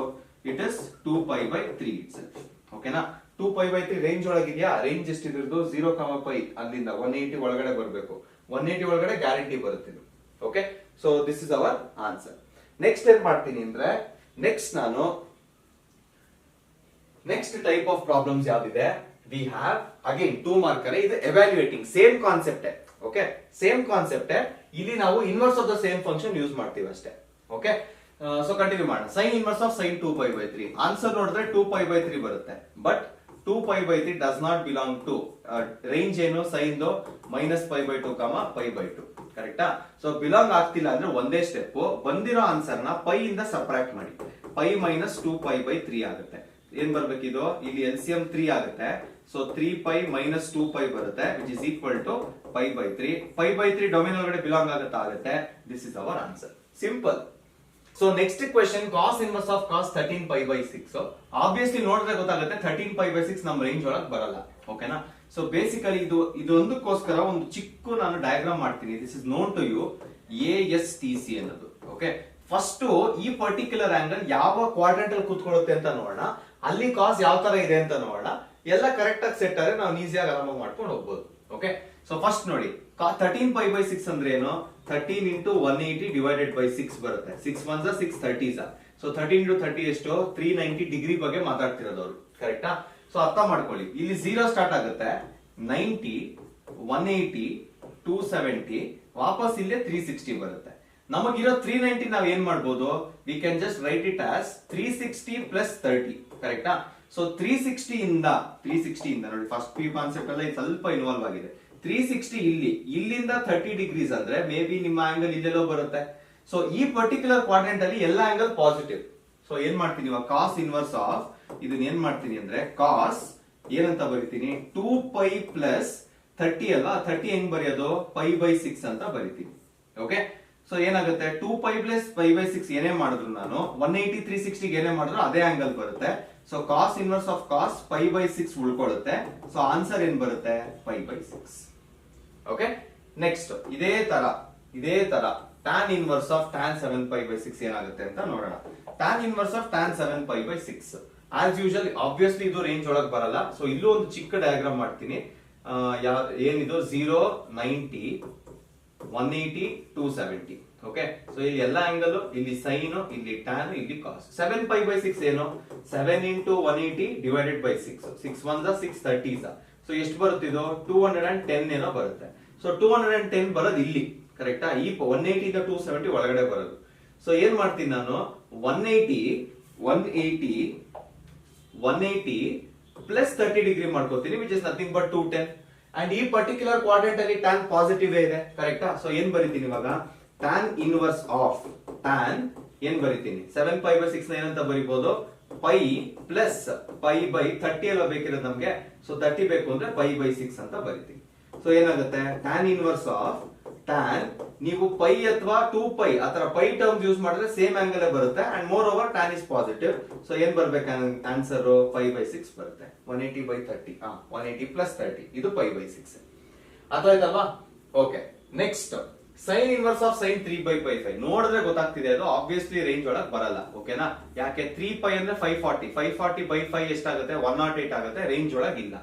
It is 2π/3 itself. ಓಕೆನಾ? 2π/3 ರೇಂಜ್ ಒಳಗಿದೆಯಾ? ರೇಂಜ್ ಎಷ್ಟಿದ್ರದ್ದು? 0, ಅಲ್ಲಿಂದ 180 ಒಳಗಡೆ ಬರಬೇಕು. 180 ಒಳಗಡೆ ಗ್ಯಾರಂಟಿ ಬರುತ್ತೆ. Okay, so this is our answer. Next ಏನ್ ಮಾಡ್ತೀನಿ ಅಂದ್ರೆ, ನೆಕ್ಸ್ಟ್ ಟೈಪ್ ಆಫ್ ಪ್ರಾಬ್ಲಮ್ಸ್ ಯಾವ್ದಿದೆ? We have again 2 marker. ಇದು evaluating same concept. Okay, same concept. ಇಲ್ಲಿ ನಾವು inverse of the same function use ಮಾಡ್ತೀವಿ ಅಷ್ಟೇ. ಓಕೆ, ಸೊ ಕಂಟಿನ್ಯೂ ಮಾಡೋಣ. Sine inverse of sine 2π/3 answer ನೋಡಿದ್ರೆ 2π/3 ಬರುತ್ತೆ. But 2π/3 does not belong to range ಏನು? ಸೈನ್ -π/2, π/2. ಕರೆಕ್ಟಾ? ಸೊ ಬಿಲಾಂಗ್ ಆಗ್ತಿಲ್ಲ ಅಂದ್ರೆ ಒಂದೇ ಸ್ಟೆಪ್. ಬಂದಿರೋ ಆನ್ಸರ್ ನ ಪೈ ಇಂದ ಸಬ್ಟ್ರಾಕ್ಟ್ ಮಾಡಿ. ಪೈ ಮೈನಸ್ 2π/3 ಆಗುತ್ತೆ. ಏನ್ ಬರ್ಬೇಕಿದು? ಇಲ್ಲಿ LCM 3 ಆಗುತ್ತೆ. ಸೊ 3π ಮೈನಸ್ 2π ಬರುತ್ತೆ, which is equal to π/3. π/3 domain ಒಳಗಡೆ ಬಿಲಾಂಗ್ ಆಗುತ್ತೆ. This is our answer. Simple. So next question, cos inverse of cos 13π/6. Obviously ನೋಡಿದ್ರೆ ಗೊತ್ತಾಗುತ್ತೆ 13π/6 ನಮ್ ರೇಂಜ್ ಒಳಗೆ ಬರಲ್ಲ. ಓಕೆನಾ? ಸೊ ಬೇಸಿಕಲಿ ಇದೊಂದಕ್ಕೋಸ್ಕರ ಒಂದು ಚಿಕ್ಕ ನಾನು ಡಯಾಗ್ರಾಮ್ ಮಾಡ್ತೀನಿ. This is known to you ASTC ಅನ್ನೋದು. ಓಕೆ, ಫಸ್ಟ್ ಈ ಪರ್ಟಿಕ್ಯುಲರ್ ಆಂಗಲ್ ಯಾವ ಕ್ವಾಡ್ರೆಂಟ್ ಅಲ್ಲಿ ಕೂತ್ಕೊಳ್ಳುತ್ತೆ ಅಂತ ನೋಡೋಣ. ಅಲ್ಲಿ ಕಾಸ್ ಯಾವ ತರ ಇದೆ ಅಂತ ನೋಡೋಣ. ಎಲ್ಲ ಕರೆಕ್ಟ್ ಆಗಿ ಸೆಟ್ ಆದ್ರೆ ನಾವು ಈಸಿಯಾಗಿ ಆರಾಮಾಗಿ ಮಾಡ್ಕೊಂಡು ಹೋಗ್ಬೋದು. ಓಕೆ, ಸೊ ಫಸ್ಟ್ ನೋಡಿ, 13π/6 ಅಂದ್ರೆ ಏನು? 13 ಇಂಟು 180 ಡಿವೈಡೆಡ್ ಬೈ 6 ಬರುತ್ತೆ. 6 1s 6 30s. ಸೊ 13 ಇಂಟು 30 ಎಷ್ಟು? 390 ಡಿಗ್ರಿ ಬಗ್ಗೆ ಮಾತಾಡ್ತಿರೋದು ಅವರು. ಕರೆಕ್ಟಾ? ಸೊ ಅರ್ಥ ಮಾಡ್ಕೊಳ್ಳಿ. ಇಲ್ಲಿ 0 ಸ್ಟಾರ್ಟ್ ಆಗುತ್ತೆ, 90 180 270, ವಾಪಸ್ ಇಲ್ಲೇ 360 ಬರುತ್ತೆ. ನಮಗಿರೋ 390 ನಾವ್ ಏನ್ ಮಾಡ್ಬೋದು? We can just right it as 360 plus 30. ಕರೆಕ್ಟಾ? ಸೊ 360 ಇಂದ ನೋಡಿ, ಫಸ್ಟ್ ಪಿ ಕಾನ್ಸೆಪ್ಟ್ ಎಲ್ಲ ಸ್ವಲ್ಪ ಇನ್ವಾಲ್ವ್ ಆಗಿದೆ. 360 ಇಲ್ಲಿಂದ 30 ಡಿಗ್ರೀಸ್ ಅಂದ್ರೆ ಮೇ ಬಿ ನಿಮ್ಮ ಆಂಗಲ್ ಇಲ್ಲೆಲ್ಲೋ ಬರುತ್ತೆ. ಸೊ ಈ ಪರ್ಟಿಕ್ಯುಲರ್ ಕ್ವಾಡ್ರೆಂಟ್ ಅಲ್ಲಿ ಎಲ್ಲ ಆಂಗಲ್ ಪಾಸಿಟಿವ್. ಸೊ ಏನ್ ಮಾಡ್ತೀನಿ ಇವಾಗ? ಕಾಸ್ ಇನ್ವರ್ಸ್ ಆಫ್ ಇದನ್ನ ಏನ್ ಮಾಡ್ತೀನಿ ಅಂದ್ರೆ, ಕಾಸ್ ಏನಂತ ಬರಿತೀನಿ? 2π ಪ್ಲಸ್ 30 ಅಲ್ವಾ? 30 ಹೆಂಗ್ ಬರೆಯೋದು? π/6 ಅಂತ ಬರಿತೀನಿ. ಓಕೆ, ಸೊ ಏನಾಗುತ್ತೆ? 2π ಪ್ಲಸ್ π/6 ಏನೇ ಮಾಡಿದ್ರು ನಾನು 180 360 ಏನೇ ಮಾಡಿದ್ರು ಅದೇ ಆಂಗಲ್ ಬರುತ್ತೆ. So cos inverse of cos π/6 ಉಳ್ಕೊಳ್ಳುತ್ತೆ. ಸೊ ಆನ್ಸರ್ ಏನ್ ಬರುತ್ತೆ? π/6. ಓಕೆ, ನೆಕ್ಸ್ಟ್ ಇದೇ ತರ tan ಇನ್ವರ್ಸ್ ಆಫ್ tan 7π/6 ಏನಾಗುತ್ತೆ ಅಂತ ನೋಡೋಣ. tan inverse of tan 7π/6 as usual obviously ಇದು ರೇಂಜ್ ಒಳಗೆ ಬರಲ್ಲ. ಸೊ ಇಲ್ಲೂ ಒಂದು ಚಿಕ್ಕ ಡಯಾಗ್ರಾಮ್ ಮಾಡ್ತೀನಿ. ಏನಿದು? 0 90 180 270. ಓಕೆ, ಸೊ ಇಲ್ಲಿ ಎಲ್ಲ ಆಂಗಲ್, ಇಲ್ಲಿ ಸೈನ್, ಇಲ್ಲಿ ಟ್ಯಾನ್, ಇಲ್ಲಿ ಕಾಸ್. 7π/6 ಏನು? 7 into 180 divided by 6. 6 1s 6 30s. So ಎಷ್ಟು ಬರುತ್ತೆ ಇದು? 210 ಏನೋ ಬರುತ್ತೆ. ಸೊ 210 ಬರೋದು ಇಲ್ಲಿ. ಕರೆಕ್ಟಾ? ಈ 180 ಇಂದ 270 ಒಳಗಡೆ ಬರೋದು. ಸೊ ಏನ್ ಮಾಡ್ತೀನಿ ನಾನು? 180 ಪ್ಲಸ್ 30 ಡಿಗ್ರಿ ಮಾಡ್ಕೋತೀನಿ, which is nothing but 210. And ಈ ಪರ್ಟಿಕ್ಯುಲರ್ ಕ್ವಾಡ್ರೆಂಟ್ ಅಲ್ಲಿ ಟ್ಯಾನ್ ಪಾಸಿಟಿವ್ ಇದೆ. ಕರೆಕ್ಟಾ? ಸೊ ಏನ್ ಬರೀತೀನಿ ಇವಾಗ? tan ಇನ್ವರ್ಸ್ ಆಫ್ tan ಏನ್ ಬರೀತೀನಿ? 7π/6 ಏನಂತ ಬರೀಬಹುದು? ಪೈ ಪ್ಲಸ್ π/30 ಎಲ್ಲ ಬೇಕಿರೋದು ನಮ್ಗೆ. ಸೊ 30 ಬೇಕು ಅಂದ್ರೆ π/6 ಅಂತ ಬರೀತೀನಿ. ಸೊ ಏನಾಗುತ್ತೆ? tan ಇನ್ವರ್ಸ್ ಆಫ್ tan ನೀವು ಪೈ ಅಥವಾ 2π ಆತರ ಪೈ ಟರ್ಮ್ಸ್ ಯೂಸ್ ಮಾಡಿದ್ರೆ ಸೇಮ್ ಆಂಗಲ್ ಬರುತ್ತೆ and more over tan is positive. So ಏನ್ ಬರ್ಬೇಕು ಆನ್ಸರ್ π/6 ಬರುತ್ತೆ. 180/30 180 + 30 ಇದು π/6 ಅರ್ಥಾಯ್ತಲ್ವಾ? Okay, next sine inverse of sine 3/5 ನೋಡಿದ್ರೆ ಗೊತ್ತಾಗ್ತಿದೆ, ಅದು ಆಬ್ವಿಯಸ್ಲಿ ರೇಂಜ್ ಒಳಗೆ ಬರಲ್ಲ. ಓಕೆನಾ? ಯಾಕೆ 3π ಅಂದ್ರೆ 540 540/5 ಎಷ್ಟಾಗುತ್ತೆ? 108 ಆಗುತ್ತೆ, ರೇಂಜ್ ಒಳಗೆ ಇಲ್ಲ.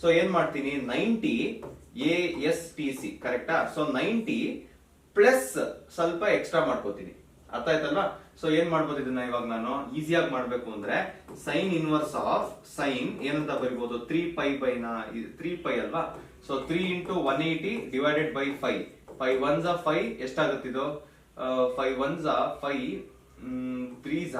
ಸೊ ಏನ್ ಮಾಡ್ತೀನಿ, 90 ASTC ಕರೆಕ್ಟಾ? ಸೊ 90 ಪ್ಲಸ್ ಸ್ವಲ್ಪ ಎಕ್ಸ್ಟ್ರಾ ಮಾಡ್ಕೋತೀನಿ. ಅರ್ಥ ಆಯ್ತಲ್ವಾ? ಸೊ ಏನ್ ಮಾಡ್ಬೋದು ಇದನ್ನ ಇವಾಗ ನಾನು ಈಸಿಯಾಗಿ ಮಾಡ್ಬೇಕು ಅಂದ್ರೆ ಸೈನ್ ಇನ್ವರ್ಸ್ ಆಫ್ ಸೈನ್ ಏನಂತ ಬರಿಬಹುದು, 3π ಅಲ್ವಾ? So 3 × 180 divided by 5 5 1s 5 ಎಷ್ಟಾಗುತ್ತಿದು? 5 1s 5 3s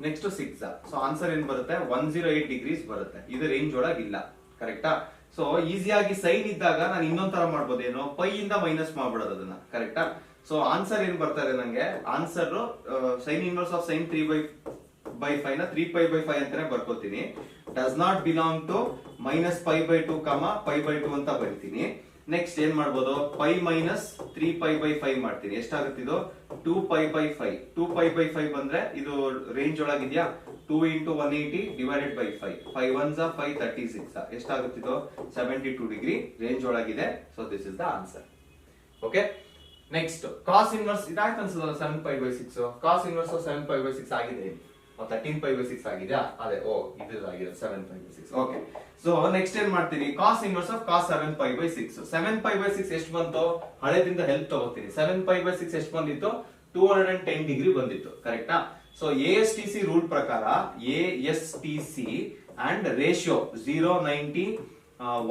next 6. So answer ಏನ್ ಬರುತ್ತೆ? 108 ಡಿಗ್ರೀಸ್ ಬರುತ್ತೆ. ಇದು ರೇಂಜ್ ಒಳಗಿಲ್ಲ. ಕರೆಕ್ಟಾ? ಸೊ ಈಸಿಯಾಗಿ ಸೈನ್ ಇದ್ದಾಗ ನಾನು ಇನ್ನೊಂದ್ ತರ ಮಾಡ್ಬೋದೇನೋ, ಪೈ ಇಂದ ಮೈನಸ್ ಮಾಡ್ಬಿಡೋದು ಅದನ್ನ. ಕರೆಕ್ಟಾ? ಸೊ ಆನ್ಸರ್ ಏನ್ ಬರ್ತಾ ಇದೆ ನಂಗೆ? Answer sign inverse of sine 3/5 ನ 3π/5 ಅಂತಾನೆ ಬರ್ಕೋತೀನಿ. ಡಸ್ ನಾಟ್ ಬಿಲಾಂಗ್ ಟು -π/2 π/2 ಅಂತ ಬರಿತೀನಿ. ನೆಕ್ಸ್ಟ್ ಏನ್ ಮಾಡ್ಬೋದು, ಪೈ ಮೈನಸ್ 3π/5 ಮಾಡ್ತೀನಿ. ಎಷ್ಟಾಗುತ್ತಿದು? 2π/5 2π/5 ಬಂದ್ರೆ ಇದು ರೇಂಜ್ ಒಳಗಿದ್ಯಾ? 2 × 180 ಡಿವೈಡೆಡ್ ಬೈ 5 5 1s 5 36 ಎಷ್ಟಾಗುತ್ತಿದು? 72 ಡಿಗ್ರಿ ರೇಂಜ್ ಒಳಗಿದೆ. So this is the answer. Okay, next cos inverse ಇದಾಯ್ತು ಅನ್ಸಲ್ಲ? 7π/6 ಕಾಸ್ ಇನ್ವರ್ಸ್ 7π/6 ಆಗಿದೆ. 13π/6 ಆಗಿದೆಯಾ? ಅದೇ ಇದು ಆಗಿದೆ 7π/6. ಓಕೆ, ಸೊ ನೆಕ್ಸ್ಟ್ ಏನ್ ಮಾಡ್ತೀನಿ, ಕಾಸ್ ಇನ್ವರ್ಸ್ ಆಫ್ ಕಾಸ್ 7π/6 7π/6 ಎಷ್ಟು ಬಂತು? ಹಳೆದಿಂದ ಹೆಲ್ಪ್ ತಗೋತೀನಿ. 7π/6 ಎಷ್ಟು ಬಂದಿತ್ತು? 210 ಡಿಗ್ರಿ ಬಂದಿತ್ತು. ಕರೆಕ್ಟಾ? ಸೊ ASTC ರೂಲ್ ಪ್ರಕಾರ ASTC ಅಂಡ್ ರೇಷಿಯೋ 0 90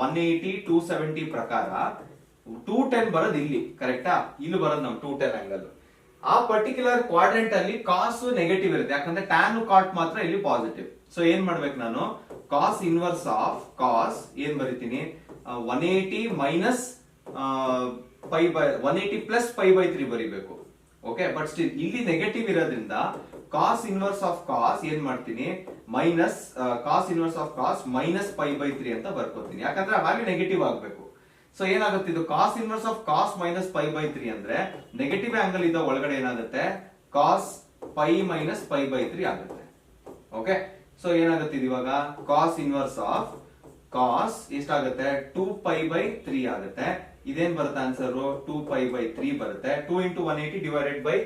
180 270 ಪ್ರಕಾರ 210 ಬರೋದು ಇಲ್ಲಿ. ಕರೆಕ್ಟಾ? ಇಲ್ಲಿ ಬರೋದು ನಮ್ 210 ಆಂಗಲ್. ಆ ಪರ್ಟಿಕ್ಯುಲರ್ ಕ್ವಾಡ್ರೆಂಟ್ ಅಲ್ಲಿ ಕಾಸ್ ನೆಗೆಟಿವ್ ಇರುತ್ತೆ, ಯಾಕಂದ್ರೆ ಟ್ಯಾನ್ ಕಾಟ್ ಮಾತ್ರ ಇಲ್ಲಿ ಪಾಸಿಟಿವ್. ಸೊ ಏನ್ ಮಾಡ್ಬೇಕು ನಾನು? ಕಾಸ್ ಇನ್ವರ್ಸ್ ಆಫ್ ಕಾಸ್ ಏನ್ ಬರೀತೀನಿ? 180 ಮೈನಸ್ 180 ಪ್ಲಸ್ π/3 ಬರೀಬೇಕು. ಓಕೆ, ಬಟ್ ಸ್ಟಿಲ್ ಇಲ್ಲಿ ನೆಗೆಟಿವ್ ಇರೋದ್ರಿಂದ ಕಾಸ್ ಇನ್ವರ್ಸ್ ಆಫ್ ಕಾಸ್ ಏನ್ ಮಾಡ್ತೀನಿ? Minus cos inverse of cos minus π/3 ಅಂತ ಬರ್ಕೋತೀನಿ, ಯಾಕಂದ್ರೆ ವ್ಯಾಲ್ಯೂ ನೆಗೆಟಿವ್ ಆಗ್ಬೇಕು. ಸೊ ಏನಾಗುತ್ತೆ ಇದು? Cos inverse of cos minus π/3 ಅಂದ್ರೆ ನೆಗೆಟಿವ್ ಆಂಗಲ್ ಇದ್ದ ಒಳಗಡೆ ಏನಾಗುತ್ತೆ? ಕಾಸ್ π ಮೈನಸ್ π/3 ಆಗುತ್ತೆ. ಓಕೆ, ಸೊ ಏನಾಗುತ್ತೆ ಇವಾಗ? ಕಾಸ್ ಇನ್ವರ್ಸ್ ಆಫ್ ಕಾಸ್ ಎಷ್ಟಾಗುತ್ತೆ? 2π/3 ಆಗುತ್ತೆ. ಇದೇನ್ ಬರುತ್ತೆ ಆನ್ಸರ್? 2π/3 ಬರುತ್ತೆ. 2 × 180 ಡಿವೈಡೆಡ್ ಬೈ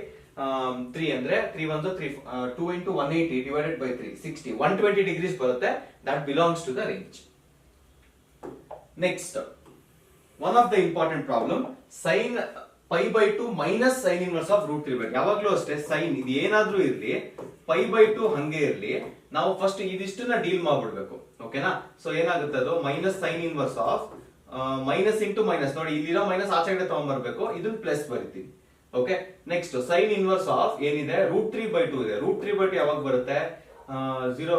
3 ಅಂದ್ರೆ 3 1 3 2 × 180 ಡಿವೈಡೆಡ್ ಬೈ 3 60 120 ಡಿಗ್ರೀಸ್ ಬರುತ್ತೆ. That belongs to the range. Next one of the important problem, sine π/2 minus sine inverse of root ಇರ್ಬೇಕು. ಯಾವಾಗ್ಲೂ ಅಷ್ಟೇ ಸೈನ್ ಇದು ಏನಾದ್ರೂ ಇರ್ಲಿ, π/2 ಹಂಗೆ ಇರ್ಲಿ, ನಾವು ಫಸ್ಟ್ ಇದಿಷ್ಟನ್ನ ಡೀಲ್ ಮಾಡ್ಬಿಡ್ಬೇಕು. ಓಕೆನಾ? ಸೊ ಏನಾಗುತ್ತೆ ಅದು? Minus sine inverse of minus into minus, ನೋಡಿ ಇಲ್ಲಿರೋ ಮೈನಸ್ ಆಚೆ ಕಡೆ ತಗೊಂಡ್ಬರ್ಬೇಕು, ಇದನ್ನ ಪ್ಲಸ್ ಬರಿತೀವಿ. Okay, next sine inverse of ಏನಿದೆ? √3/2 ಇದೆ. √3/2 ಯಾವಾಗ ಬರುತ್ತೆ? 0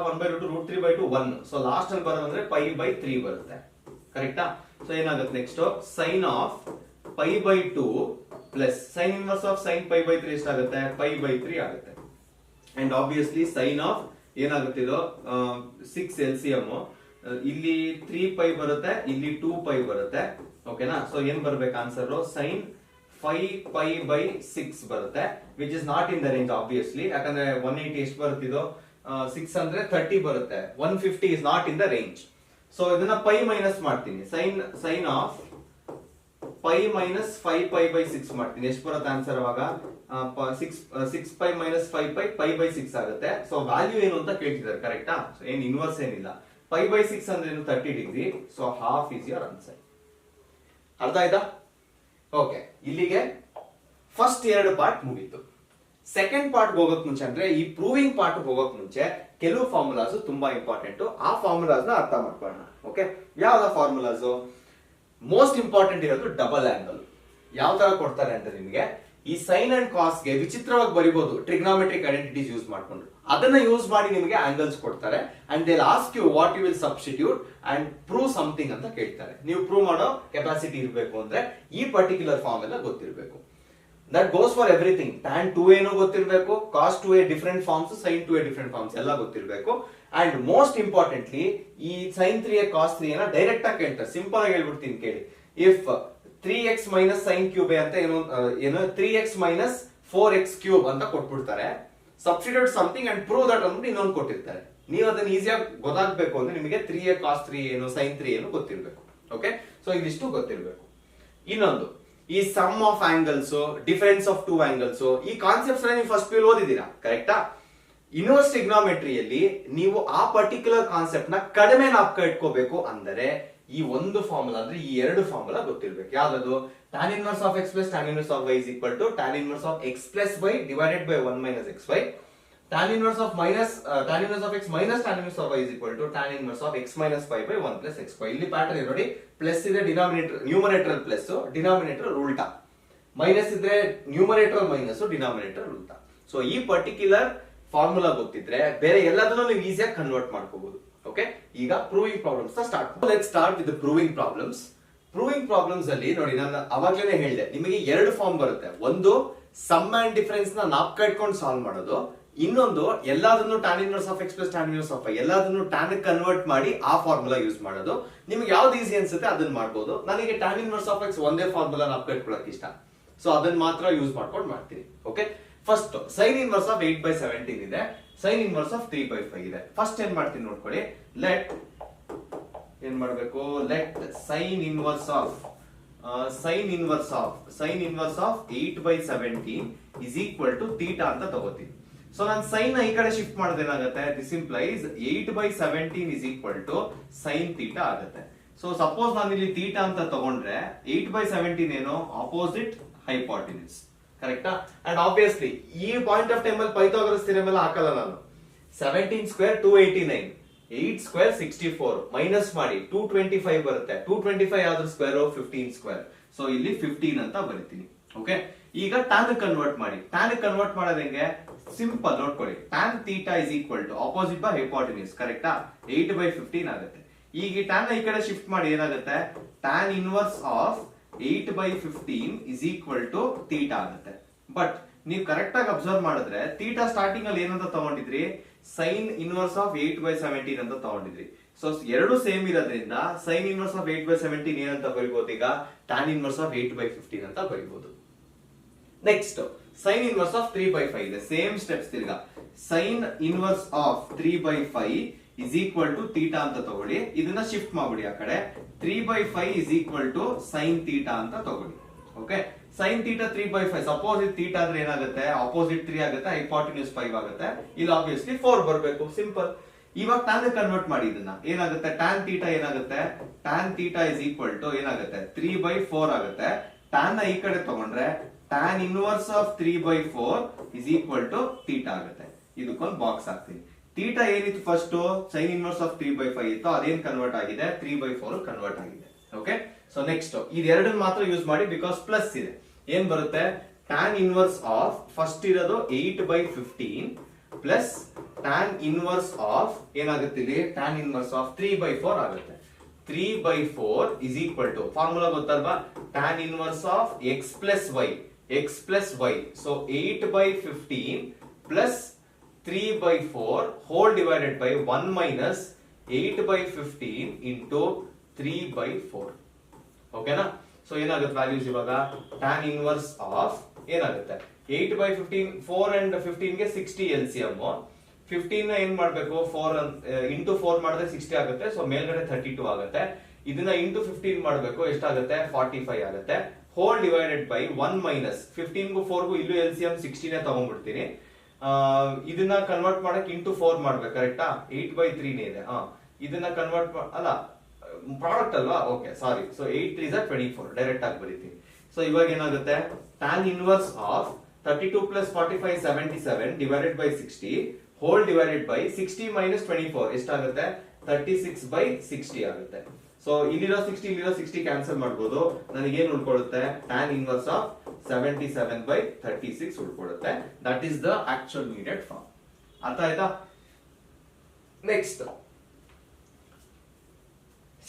1/√2 √3/2 1. ಸೊ ಲಾಸ್ಟ್ ಅಲ್ಲಿ ಬರೋದಂದ್ರೆ π/3 ಬರುತ್ತೆ. ಕರೆಕ್ಟಾ? ಸೊ ಏನಾಗುತ್ತೆ next? Sine of π/2 plus sine inverse of sine π/3 ಎಷ್ಟಾಗುತ್ತೆ? π/3 ಆಗುತ್ತೆ. ಅಂಡ್ ಆಬ್ವಿಯಸ್ಲಿ ಸೈನ್ ಆಫ್ ಏನಾಗುತ್ತೆ ಇದು? 6 LCM, ಇಲ್ಲಿ 3π ಬರುತ್ತೆ, ಇಲ್ಲಿ 2π ಬರುತ್ತೆ. ಓಕೆನಾ? ಸೊ ಏನ್ ಬರ್ಬೇಕು ಆನ್ಸರ್? ಸೈನ್ 5π/6 ಬರುತ್ತೆ, which is not in the range obviously, ಯಾಕಂದ್ರೆ 180 ಎಷ್ಟು ಬರುತ್ತಿದೋ 6 ಅಂದ್ರೆ 30 ಬರುತ್ತೆ. 150 is not in the range. So ಇದನ್ನ ಪೈ ಮೈನಸ್ ಮಾಡ್ತೀನಿ. ಸೈನ್ ಆಫ್ ಪೈ ಮೈನಸ್ 5π/6 ಮಾಡ್ತೀನಿ. ಎಷ್ಟು ಬರುತ್ತೆ ಆನ್ಸರ್ ಅವಾಗ? 6π ಮೈನಸ್ 5π π/6 ಆಗುತ್ತೆ. ಸೊ ವ್ಯಾಲ್ಯೂ ಏನು ಅಂತ ಕೇಳ್ತಿದ್ದಾರೆ. ಕರೆಕ್ಟಾ? ಸೊ ಏನ್ ಇನ್ವರ್ಸ್ ಏನಿಲ್ಲ. π/6 ಅಂದ್ರೆ 30 degree. So half is your answer. ಅರ್ಥ ಆಯ್ತಾ? ಓಕೆ, ಇಲ್ಲಿಗೆ ಫಸ್ಟ್ 2 ಪಾರ್ಟ್ ಮುಗೀತು. ಸೆಕೆಂಡ್ ಪಾರ್ಟ್ ಹೋಗಕ್ ಮುಂಚೆ, ಅಂದ್ರೆ ಈ ಪ್ರೂವಿಂಗ್ ಪಾರ್ಟ್ ಹೋಗಕ್ ಮುಂಚೆ ಕೆಲವು ಫಾರ್ಮುಲಾಸ್ ತುಂಬಾ ಇಂಪಾರ್ಟೆಂಟ್. ಆ ಫಾರ್ಮುಲಾಸ್ ನ ಅರ್ಥ ಮಾಡ್ಕೊಳ್ಳೋಣ. ಓಕೆ, ಯಾವ್ದ ಫಾರ್ಮುಲಾಸ್? ಮೋಸ್ಟ್ ಇಂಪಾರ್ಟೆಂಟ್ ಇರೋದು ಡಬಲ್ ಆಂಗಲ್. ಯಾವ ತರ ಕೊಡ್ತಾರೆ ಅಂತ ನಿಮಗೆ, ಈ ಸೈನ್ ಅಂಡ್ ಕಾಸ್ ಗೆ ವಿಚಿತ್ರವಾಗಿ ಬರಿಬಹುದು ಟ್ರಿಗ್ನಾಮೆಟ್ರಿಕ್ ಐಡೆಂಟಿಟೀಸ್ ಯೂಸ್ ಮಾಡ್ಕೊಂಡು. ಅದನ್ನ ಯೂಸ್ ಮಾಡಿ ನಿಮಗೆ ಆಂಗಲ್ಸ್ ಕೊಡ್ತಾರೆ. And they ask you what you will substitute and prove something ಅಂತ ಕೇಳ್ತಾರೆ. ನೀವು ಪ್ರೂವ್ ಮಾಡೋ ಕೆಪಾಸಿಟಿ ಇರಬೇಕು ಅಂದ್ರೆ ಈ ಪರ್ಟಿಕ್ಯುಲರ್ ಫಾರ್ಮ್ ಎಲ್ಲ ಗೊತ್ತಿರಬೇಕು. That goes for everything. tan 2a ಗೊತ್ತಿರಬೇಕು, cos 2a different forms, sin 2a different forms ಎಲ್ಲ ಗೊತ್ತಿರಬೇಕು. ಅಂಡ್ ಮೋಸ್ಟ್ ಇಂಪಾರ್ಟೆಂಟ್ಲಿ ಈ sin 3a cos 3a direct ಆಗಿ ಕೇಳ್ತಾರೆ. ಸಿಂಪಲ್ ಆಗಿ ಹೇಳ್ಬಿಡ್ತೀನಿ ಕೇಳಿ. If 3x minus sine cube ಅಂತ ಏನು 3x ಮೈನಸ್ 4x ಕ್ಯೂಬ್ ಅಂತ ಕೊಟ್ಬಿಡ್ತಾರೆ. Substitute something and prove that ಅಂದ್ಬಿಟ್ಟು ಇನ್ನೊಂದು ಕೊಟ್ಟಿರ್ತಾರೆ. ನೀವು ಅದನ್ನ ಈಸಿಯಾಗಿ ಗೊತ್ತಾಗ್ಬೇಕು ಅಂದ್ರೆ ನಿಮಗೆ 3a cos 3 ಏನು sin 3 ಏನು ಗೊತ್ತಿರ್ಬೇಕು. ಓಕೆ, ಸೊ ಇದಿಷ್ಟು ಗೊತ್ತಿರ್ಬೇಕು. ಇನ್ನೊಂದು ಈ sum of angles, difference of two angles, ಈ ಕಾನ್ಸೆಪ್ಟ್ಸ್ ನೀವು ಫಸ್ಟ್ ಪಿ ಓದಿದ್ದೀರಾ, ಕರೆಕ್ಟಾ? ಇನ್ವರ್ಸ್ ಟ್ರಿಗ್ನೋಮೆಟ್ರಿಯಲ್ಲಿ ನೀವು ಆ ಪರ್ಟಿಕ್ಯುಲರ್ ಕಾನ್ಸೆಪ್ಟ್ ನ ಕಡಿಮೆ ನಾಪ್ಕ ಇಟ್ಕೋಬೇಕು ಅಂದರೆ ಈ ಒಂದು ಫಾರ್ಮುಲಾ ಅಂದ್ರೆ ಈ ಎರಡು ಫಾರ್ಮುಲಾ ಗೊತ್ತಿರ್ಬೇಕು. ಯಾವ್ದು? tan inverse of x plus tan inverse of y is equal to tan inverse of x plus y divided by 1 minus xy. Tan inverse of x minus tan inverse of y is equal to tan inverse of x minus y by 1 plus xy. ಇಲ್ಲಿ pattern ನೋಡಿ, plus ಇದೆ denominator, numerator plus, denominator ಉಲ್ಟಾ, minus ಇದ್ರೆ numerator minus, denominator ಉಲ್ಟಾ. So ಈ particular formula ಗೊತ್ತಿದ್ರೆ ಬೇರೆ ಎಲ್ಲದನ್ನು ನೀವು ಈಸಿಯಾಗಿ ಕನ್ವರ್ಟ್ ಮಾಡ್ಕೋಬಹುದು. ಓಕೆ, ಈಗ proving problems start. Let's start with proving problems. Proving problems ಅಲ್ಲಿ ನೋಡಿ, ನಾನು ಅವಾಗ್ಲೇನೆ ಹೇಳಿದೆ ನಿಮಗೆ ಎರಡು ಫಾರ್ಮ್ ಬರುತ್ತೆ. ಒಂದು ಸಮ್ ಅಂಡ್ ಡಿಫರೆನ್ಸ್ ನ ನಾಪ್ಕ ಇಟ್ಕೊಂಡು ಸಾಲ್ವ್ ಮಾಡೋದು, ಇನ್ನೊಂದು ಎಲ್ಲದನ್ನು tan inverse of x plus tan inverse of y ಎಲ್ಲದನ್ನು tan ಕನ್ವರ್ಟ್ ಮಾಡಿ ಆ ಫಾರ್ಮುಲಾ ಯೂಸ್ ಮಾಡೋದು. ನಿಮ್ಗೆ ಯಾವ್ದು ಈಸಿ ಅನ್ಸುತ್ತೆ ಅದನ್ನ ಮಾಡ್ಬೋದು. ನನಗೆ tan inverse of x ಒಂದೇ ಫಾರ್ಮುಲಾ ನಾಪ್ಕ ಇಟ್ಕೊಳ್ಳೋಕೆ ಇಷ್ಟ, ಸೊ ಅದನ್ನ ಮಾತ್ರ ಯೂಸ್ ಮಾಡ್ಕೊಂಡು ಮಾಡ್ತೀನಿ. Okay, first sign inverse of 8/17 ಇದೆ, ಸೈನ್ ಇನ್ವರ್ಸ್ ಆಫ್ 3/5 ಇದೆ. ಫಸ್ಟ್ ಏನ್ ಮಾಡ್ತೀನಿ ನೋಡ್ಕೊಳ್ಳಿ. Let sign inverse of 8/17 is equal to theta ಅಂತ ತಗೋತೀನಿ. ಸೊ ನಾನು ಸೈನ್ ಈ ಕಡೆ ಶಿಫ್ಟ್ ಮಾಡಿದ್ರೆ ಏನಾಗುತ್ತೆ? This implies 8/17 is equal to sin theta ಆಗುತ್ತೆ. ಸೊ ಸಪೋಸ್ ನಾನು ಇಲ್ಲಿ ಥೀಟಾ ಅಂತ ತಗೊಂಡ್ರೆ 8/17 ಏನು? ಆಪೋಸಿಟ್ ಹೈಪೋಟೆನ್ಯೂಸ್, ಕರೆಕ್ಟಾ? ಅಂಡ್ ಆಬ್ವಿಯಸ್ಲಿ ಈ ಪಾಯಿಂಟ್ ಆಫ್ ಟೈಮ್ ಅಲ್ಲಿ ಪೈಥಾಗರಸ್ ಥಿಯರಮ್ ಎಲ್ಲ ಹಾಕಲ್ಲ ನಾನು. 17 ಸ್ಕ್ವೇರ್ 289, 8 ಸ್ಕ್ವೇರ್ 64, ಮೈನಸ್ ಮಾಡಿ 225 ಬರುತ್ತೆ. 225 ಆದ್ರೂ ಸ್ಕ್ವೇರ್ 15 ಸ್ಕ್ವೇರ್, ಸೊ ಇಲ್ಲಿ 15 ಅಂತ ಬರೀತೀನಿ. ಓಕೆ, ಈಗ tan ಕನ್ವರ್ಟ್ ಮಾಡಿ. tan ಕನ್ವರ್ಟ್ ಮಾಡೋದು ಹೆಂಗೆ? ಸಿಂಪಲ್ ನೋಡ್ಕೊಳ್ಳಿ. tan theta is equal to opposite by hypotenuse, ಕರೆಕ್ಟಾ? 8/15 ಆಗುತ್ತೆ. ಈಗ ಈ tan ಈ ಕಡೆ ಶಿಫ್ಟ್ ಮಾಡಿ ಏನಾಗುತ್ತೆ? tan inverse of 8/15 is equal to theta ಆಗುತ್ತೆ. ಬಟ್ ನೀವು ಕರೆಕ್ಟ್ ಆಗಿ ಅಬ್ಸರ್ವ್ ಮಾಡಿದ್ರೆ ಥೀಟಾ ಸ್ಟಾರ್ಟಿಂಗ್ ಅಲ್ಲಿ ಏನಂತ ತಗೊಂಡಿದ್ರಿ? ಸೈನ್ ಇನ್ವರ್ಸ್ ಆಫ್ 8/17 ಅಂತ ತಗೊಂಡಿದ್ರಿ. ಸೊ ಎರಡು ಸೇಮ್ ಇರೋದ್ರಿಂದ ಸೈನ್ ಇನ್ವರ್ಸ್ ಆಫ್ 8/17 ಏನಂತ ಬರೀಬಹುದು? ಈಗ tan ಇನ್ವರ್ಸ್ ಆಫ್ 8/15 ಅಂತ ಬರೀಬಹುದು. ನೆಕ್ಸ್ಟ್ ಸೈನ್ ಇನ್ವರ್ಸ್ ಆಫ್ 3/5 ಇದೆ. ಸೇಮ್ ಸ್ಟೆಪ್ಸ್ ತಿರ್ಗಾ. Sign inverse of 3/5 is equal to theta ಅಂತ ತಗೊಳ್ಳಿ. ಇದನ್ನ ಶಿಫ್ಟ್ ಮಾಡ್ಬಿಡಿ ಆ ಕಡೆ. 3/5 is equal to sin theta ಅಂತ ತಗೊಳ್ಳಿ. Okay, sin theta 3/5. ಸಪೋಸ್ ಇದು theta ಅಂದ್ರೆ ಏನಾಗುತ್ತೆ? ಆಪೋಸಿಟ್ 3 ಆಗುತ್ತೆ, ಹೈಪೋಟೆನ್ಯೂಸ್ 5 ಆಗುತ್ತೆ. ಇಲ್ಲಿ ಆಬ್ವಿಯಸ್ಲಿ 4 ಬರಬೇಕು, ಸಿಂಪಲ್. ಇವಾಗ tan ಕನ್ವರ್ಟ್ ಮಾಡಿ ಇದನ್ನ ಏನಾಗುತ್ತೆ? tan theta ಏನಾಗುತ್ತೆ? tan theta is equal to ಏನಾಗುತ್ತೆ? 3/4 ಆಗುತ್ತೆ. tan ನ ಈ ಕಡೆ ತಗೊಂಡ್ರೆ tan inverse of 3/4 is equal to theta ಆಗುತ್ತೆ. ಇದಕ್ಕೊಂದು ಬಾಕ್ಸ್ ಹಾಕ್ತೀನಿ. ಥೀಟಾ ಏನಿತ್ತು ಫಸ್ಟ್? ಸೈನ್ ಇನ್ವರ್ಸ್ ಆಫ್ 3/5 ಇತ್ತು, ಅದೇನ್ ಕನ್ವರ್ಟ್ ಆಗಿದೆ? 3/4 ಕನ್ವರ್ಟ್ ಆಗಿದೆ. ಓಕೆ, ಸೊ ನೆಕ್ಸ್ಟ್ ಇದೆರಡನ್ನ ಮಾತ್ರ ಯೂಸ್ ಮಾಡಿ, ಬಿಕಾಸ್ ಪ್ಲಸ್ ಇದೆ. ಏನ್ ಬರುತ್ತೆ? tan ಇನ್ವರ್ಸ್ ಆಫ್ ಫಸ್ಟ್ ಇರೋದು 8/15 ಪ್ಲಸ್ tan ಇನ್ವರ್ಸ್ ಆಫ್ ಏನಾಗುತ್ತೆ ಇಲ್ಲಿ? tan ಇನ್ವರ್ಸ್ ಆಫ್ 3/4 ಆಗುತ್ತೆ. 3/4 is equal to ಫಾರ್ಮುಲಾ ಗೊತ್ತಲ್ವಾ? tan inverse of x plus y. So 8/15 plus 3/4 whole divided by 1 minus 8/15 into 3/4. ಓಕೆನಾ? ಸೊ ಏನಾಗುತ್ತೆ ವ್ಯಾಲ್ಯೂಸ್ ಇವಾಗ? tan ಇನ್ವರ್ಸ್ ಆಫ್ ಏನಾಗುತ್ತೆ? 8/15, 4 and 15 ಗೆ 60 LCM. 15 ಏನ್ ಮಾಡ್ಬೇಕು? 4 ಇಂಟು 4 ಮಾಡಿದ್ರೆ 60 ಆಗುತ್ತೆ. ಸೊ ಮೇಲ್ಗಡೆ 32 ಆಗುತ್ತೆ. ಇದನ್ನ ಇಂಟು 15 ಮಾಡ್ಬೇಕು, ಎಷ್ಟಾಗುತ್ತೆ? 45 ಆಗುತ್ತೆ. ಹೋಲ್ ಡಿವೈಡೆಡ್ ಬೈ 1 ಮೈನಸ್ 15 ಗೂ 4 ಗೂ ಇಲ್ಲೂ LCM 60 ನೇ ತಗೊಂಡ್ಬಿಡ್ತೀನಿ. ಇದನ್ನ ಕನ್ವರ್ಟ್ ಮಾಡಕ್ ಇಂಟು 4 ಮಾಡ್ಬೇಕು, ಕರೆಕ್ಟಾ? 8/3 ಇದೆ. ಇದನ್ನ ಕನ್ವರ್ಟ್ ಅಲ್ಲ, ಪ್ರಾಡಕ್ಟ್ ಅಲ್ವಾ? Okay, sorry. So 8 3 is 24 direct ಆಗಿ ಬರೀತೀನಿ. ಸೊ ಇವಾಗ ಏನಾಗುತ್ತೆ? tan inverse of 32 plus 45 77 divided by 60 hole divided by 60 minus 24 ಎಷ್ಟಾಗುತ್ತೆ? 36/60 ಆಗುತ್ತೆ. ಸೊ ಇಲ್ಲಿರೋ 60 ಇಲ್ಲಿರೋ 60 ಕ್ಯಾನ್ಸಲ್ ಮಾಡಬಹುದು. ನನಗೇನು ಉಳ್ಕೊಳ್ಳುತ್ತೆ? tan ಇನ್ವರ್ಸ್ ಆಫ್ 77/36 ಉಳ್ಕೊಳ್ಳುತ್ತೆ. That is the actual needed form. ಅರ್ಥ ಆಯ್ತಾ? Next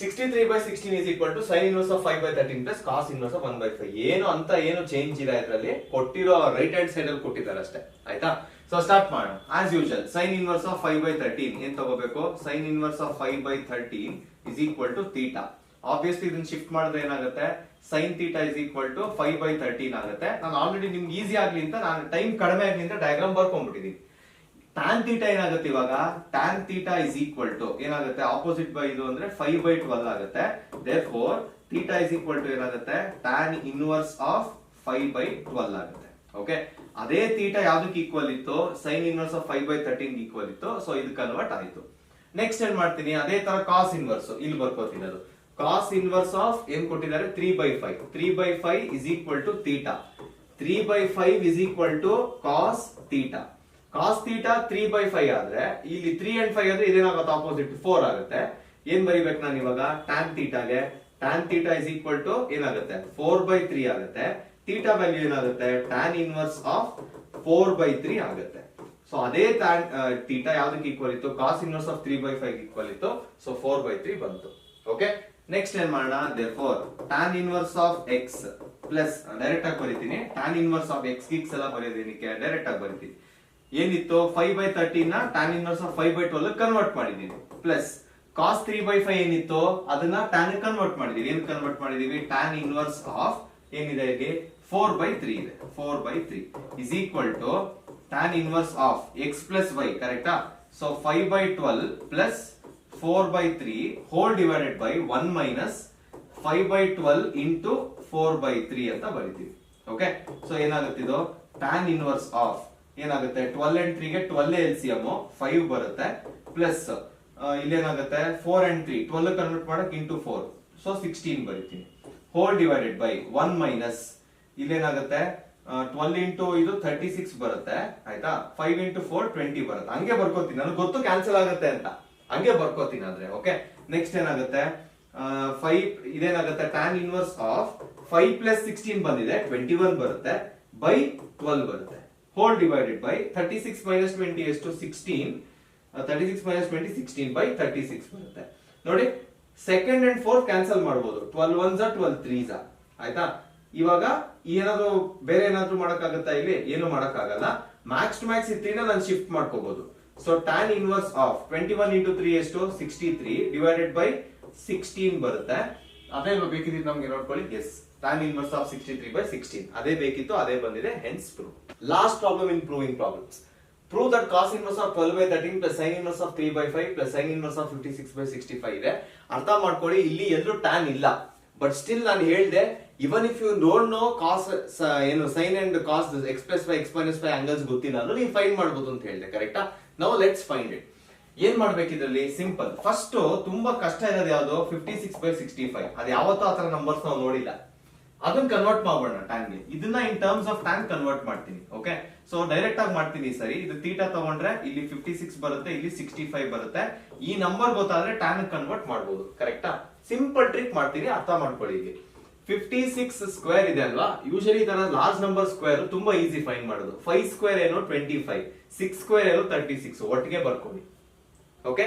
63/16 is equal to sin inverse of 5/13 plus cos inverse of 1/5. ಏನು ಅಂತ ಏನು ಚೇಂಜ್ ಇಲ್ಲ ಇದರಲ್ಲಿ, ಕೊಟ್ಟಿರೋ ರೈಟ್ ಹ್ಯಾಂಡ್ ಸೈಡ್ ಅಲ್ಲಿ ಕೊಟ್ಟಿದ್ದಾರೆ ಅಷ್ಟೇ. ಆಯ್ತಾ? ಸೊ ಸ್ಟಾರ್ಟ್ ಮಾಡೋಣ. As usual sin inverse of 5/13 ಏನ್ ತಗೋಬೇಕು? sin inverse of 5/13 is equal to theta. Obviously ಇದನ್ನ ಶಿಫ್ಟ್ ಮಾಡಿದ್ರೆ ಏನಾಗುತ್ತೆ, sine theta is equal to 5/13 ಆಗುತ್ತೆ. ನಾನು ಆಲ್ರೆಡಿ ನಿಮ್ಗೆ ಈಸಿ ಆಗ್ಲಿ ಅಂತ ನಾನು ಟೈಮ್ ಕಡಿಮೆ ಆಗ್ಲಿ ಅಂತ ಡಯಾಗ್ರಾಮ್ ಬರ್ಕೊಂಡ್ಬಿಟ್ಟಿದೀನಿ. ಟ್ಯಾನ್ ಥೀಟಾ ಏನಾಗುತ್ತೆ ಇವಾಗ, tan theta is equal to ಏನಾಗುತ್ತೆ, ಆಪೋಸಿಟ್ ಬೈ ಇದು ಅಂದ್ರೆ 5/12 ಆಗುತ್ತೆ. Therefore theta is equal to ಏನಾಗುತ್ತೆ, ಟ್ಯಾನ್ ಇನ್ವರ್ಸ್ ಆಫ್ 5/12 ಆಗುತ್ತೆ. ಓಕೆ, ಅದೇ ಥೀಟಾ ಯಾವ್ದಕ್ಕೆ ಈಕ್ವಲ್ ಇತ್ತು, ಸೈನ್ ಇನ್ವರ್ಸ್ ಆಫ್ 5/13 ಈಕ್ವಲ್ ಇತ್ತು. ಸೊ ಇದು ಕನ್ವರ್ಟ್ ಆಯ್ತು. ನೆಕ್ಸ್ಟ್ ಏನ್ ಮಾಡ್ತೀನಿ, ಅದೇ ತರ ಕಾಸ್ ಇನ್ವರ್ಸ್ ಇಲ್ಲಿ ಬರ್ಕೋತೀನಿ. ಅದು ಕಾಸ್ ಇನ್ವರ್ಸ್ ಆಫ್ ಏನ್ ಕೊಟ್ಟಿದ್ದಾರೆ, 3/5. 3/5 is equal to theta. 3/5 is equal to cos theta. Cos theta 3/5 ಆದ್ರೆ ಇಲ್ಲಿ 3 and 5 ಆದ್ರೆ ಇದೇನಾಗುತ್ತೆ, ಆಪೋಸಿಟ್ 4 ಆಗುತ್ತೆ. ಏನ್ ಬರಿಬೇಕು ನಾನು ಇವಾಗ, ಟ್ಯಾನ್ ಥೀಟಾಗೆ tan theta is equal to ಏನಾಗುತ್ತೆ, 4/3 ಆಗುತ್ತೆ. ಥೀಟಾ ವ್ಯಾಲ್ಯೂ ಏನಾಗುತ್ತೆ, ಟ್ಯಾನ್ ಇನ್ವರ್ಸ್ ಆಫ್ 4/3 ಆಗುತ್ತೆ. ಸೊ ಅದೇ ಟ್ಯಾನ್ ಥೀಟಾ ಯಾವ್ದಕ್ಕೆ ಈಕ್ವಲ್ ಇತ್ತು, ಕಾಸ್ ಇನ್ವರ್ಸ್ ಆಫ್ 3/5 ಈಕ್ವಲ್ ಇತ್ತು. ಸೊ 4/3 ಬಂತು. ಓಕೆ, ನೆಕ್ಸ್ಟ್ ಏನ್ ಮಾಡೋಣ, therefore tan inverse of x plus direct ಆಗಿ ಬರೀತೀನಿ. tan ಇನ್ವರ್ಸ್ ಆಫ್ x ಗಿಕ್ಸ್ ಎಲ್ಲ ಬರೆಯೋದಕ್ಕೆ ಡೈರೆಕ್ಟ್ ಆಗಿ ಬರೀತೀನಿ. ಏನಿತ್ತು, 5/13 ನ tan ಇನ್ವರ್ಸ್ ಆಫ್ 5/12 ಕನ್ವರ್ಟ್ ಮಾಡಿದೀನಿ. ಪ್ಲಸ್ ಕಾಸ್ 3/5 ಏನಿತ್ತು ಅದನ್ನ tan ಕನ್ವರ್ಟ್ ಮಾಡಿದೀವಿ. ಏನ್ ಕನ್ವರ್ಟ್ ಮಾಡಿದೀವಿ, tan ಇನ್ವರ್ಸ್ ಆಫ್ ಏನಿದೆ ಇಲ್ಲಿ 4/3 ಇದೆ. 4/3 is equal to tan inverse of x plus y, ಕರೆಕ್ಟಾ. So 5/12 plus 4/3 whole divided by 1 minus 5/12 into 4/3 ಅಂತ ಬರೀತೀವಿ. ಓಕೆ, ಸೊ ಏನಾಗುತ್ತೆ ಇದು, tan ಇನ್ವರ್ಸ್ ಆಫ್ ಏನಾಗುತ್ತೆ, 12 and 3 ಗೆ 12 LCM 5 ಬರುತ್ತೆ. ಪ್ಲಸ್ ಇಲ್ಲೇನಾಗುತ್ತೆ 4 and 3 12 ಕನ್ವರ್ಟ್ ಮಾಡಕ್ ಇಂಟು 4, ಸೊ 16 ಬರೀತೀನಿ. ಹೋಲ್ ಡಿವೈಡೆಡ್ ಬೈ 1 ಮೈನಸ್ ಇಲ್ಲೇನಾಗುತ್ತೆ 12 ಇಂಟು ಇದು 36 ಬರುತ್ತೆ. ಆಯ್ತಾ, 5 ಇಂಟು 4 20 ಬರುತ್ತೆ. ಹಂಗೆ ಬರ್ಕೋತೀನಿ, ನನಗೆ ಗೊತ್ತು ಕ್ಯಾನ್ಸಲ್ ಆಗುತ್ತೆ ಅಂತ, ಹಂಗೆ ಬರ್ಕೋತೀನಿ ಆದ್ರೆ. ಓಕೆ, ನೆಕ್ಸ್ಟ್ ಏನಾಗುತ್ತೆ, 5 ಇದೇನಾಗುತ್ತೆ, tan ಇನ್ವರ್ಸ್ ಆಫ್ 5 ಪ್ಲಸ್ 16 ಬಂದಿದೆ 21 ಬರುತ್ತೆ ಬೈ 12 ಬರುತ್ತೆ. ಹೋಲ್ ಡಿವೈಡೆಡ್ ಬೈ 36 ಮೈನಸ್ 20 ಎಷ್ಟು, 16. 36 ಮೈನಸ್ 20 16 ಬೈ 36 ಬರುತ್ತೆ. ನೋಡಿ, ಸೆಕೆಂಡ್ ಅಂಡ್ ಫೋರ್ತ್ ಕ್ಯಾನ್ಸಲ್ ಮಾಡಬಹುದು. 12 1s 12 3s. ಆಯ್ತಾ, ಇವಾಗ ಏನಾದ್ರು ಬೇರೆ ಏನಾದ್ರು ಮಾಡಕ್ಕಾಗತ್ತಾ, ಇಲ್ಲಿ ಏನು ಮಾಡಕ್ಕಾಗಲ್ಲ. ಮ್ಯಾಕ್ಸ್ ಟು ಮ್ಯಾಕ್ಸ್ ಇತ್ತೀನ ನಾನು ಶಿಫ್ಟ್ ಮಾಡ್ಕೋಬಹುದು. So tan inverse of 21 into 3 ಎಷ್ಟು, 63 ಡಿವೈಡೆಡ್ ಬೈ 16 ಬರುತ್ತೆ. ಅದೇ ಬೇಕಿತ್ತು ನಮ್ಗೆ ನೋಡ್ಕೊಳ್ಳಿ. ಎಸ್, tan ಇನ್ವರ್ಸ್ ಆಫ್ 63/16 ಅದೇ ಬೇಕಿತ್ತು, ಅದೇ ಬಂದಿದೆ. Hence prove. Last problem in proving problems. Prove that cos inverse of 12/13 plus sine inverse of 3/5 plus sine inverse of 56/65 ಇದೆ. ಅರ್ಥ ಮಾಡ್ಕೊಳ್ಳಿ, ಇಲ್ಲಿ ಎಲ್ಲೂ tan ಇಲ್ಲ. ಬಟ್ ಸ್ಟಿಲ್ ನಾನು ಹೇಳ್ದೆ, even if you don't know cos ಏನು sine and cos x plus y x minus y angles ಗೊತ್ತಿಲ್ಲ ಅಂದ್ರೆ ನೀವು ಫೈಂಡ್ ಮಾಡಬಹುದು ಅಂತ ಹೇಳಿದೆ. ಕರೆಕ್ಟಾ? Now let's find it. ಏನ್ ಮಾಡ್ಬೇಕು ಇದರಲ್ಲಿ, ಸಿಂಪಲ್. ಫಸ್ಟ್ ತುಂಬಾ ಕಷ್ಟ ಇರೋದು ಯಾವ್ದು, 56/65. ಅದು ಯಾವತ್ತೂ ಆತರ ನಂಬರ್ಸ್ ನಾವು ನೋಡಿಲ್ಲ. ಅದನ್ನ ಕನ್ವರ್ಟ್ ಮಾಡೋಣ ಟ್ಯಾನ್ಗೆ. ಇದನ್ನ in terms of tan convert ಮಾಡ್ತೀನಿ. ಓಕೆ, ಸೊ ಡೈರೆಕ್ಟ್ ಆಗಿ ಮಾಡ್ತೀನಿ. ಸರಿ, ಇದು ಥೀಟಾ ತಗೊಂಡ್ರೆ ಇಲ್ಲಿ 56 ಬರುತ್ತೆ, ಇಲ್ಲಿ 65 ಬರುತ್ತೆ. ಈ ನಂಬರ್ ಗೊತ್ತಾದ್ರೆ ಟ್ಯಾನ್ ಕನ್ವರ್ಟ್ ಮಾಡಬಹುದು. ಕರೆಕ್ಟಾ? ಸಿಂಪಲ್ ಟ್ರಿಕ್ ಮಾಡ್ತೀನಿ, ಅರ್ಥ ಮಾಡ್ಕೊಳ್ಳಿ. ಇಲ್ಲಿ 56 ಸ್ಕ್ವೇರ್ ಇದೆ ಅಲ್ವಾ, ಯೂಶಲಿ ತರ ಲಾರ್ಜ್ ನಂಬರ್ ಸ್ಕ್ವೇರ್ ತುಂಬಾ ಈಸಿ ಫೈಂಡ್ ಮಾಡೋದು. 5 ಸ್ಕ್ವೇರ್ ಏನು 25, 6 ಸ್ಕ್ವೇರ್ ಏನು 36, ಒಟ್ಟಿಗೆ ಬರ್ಕೊಳ್ಳಿ. ಓಕೆ,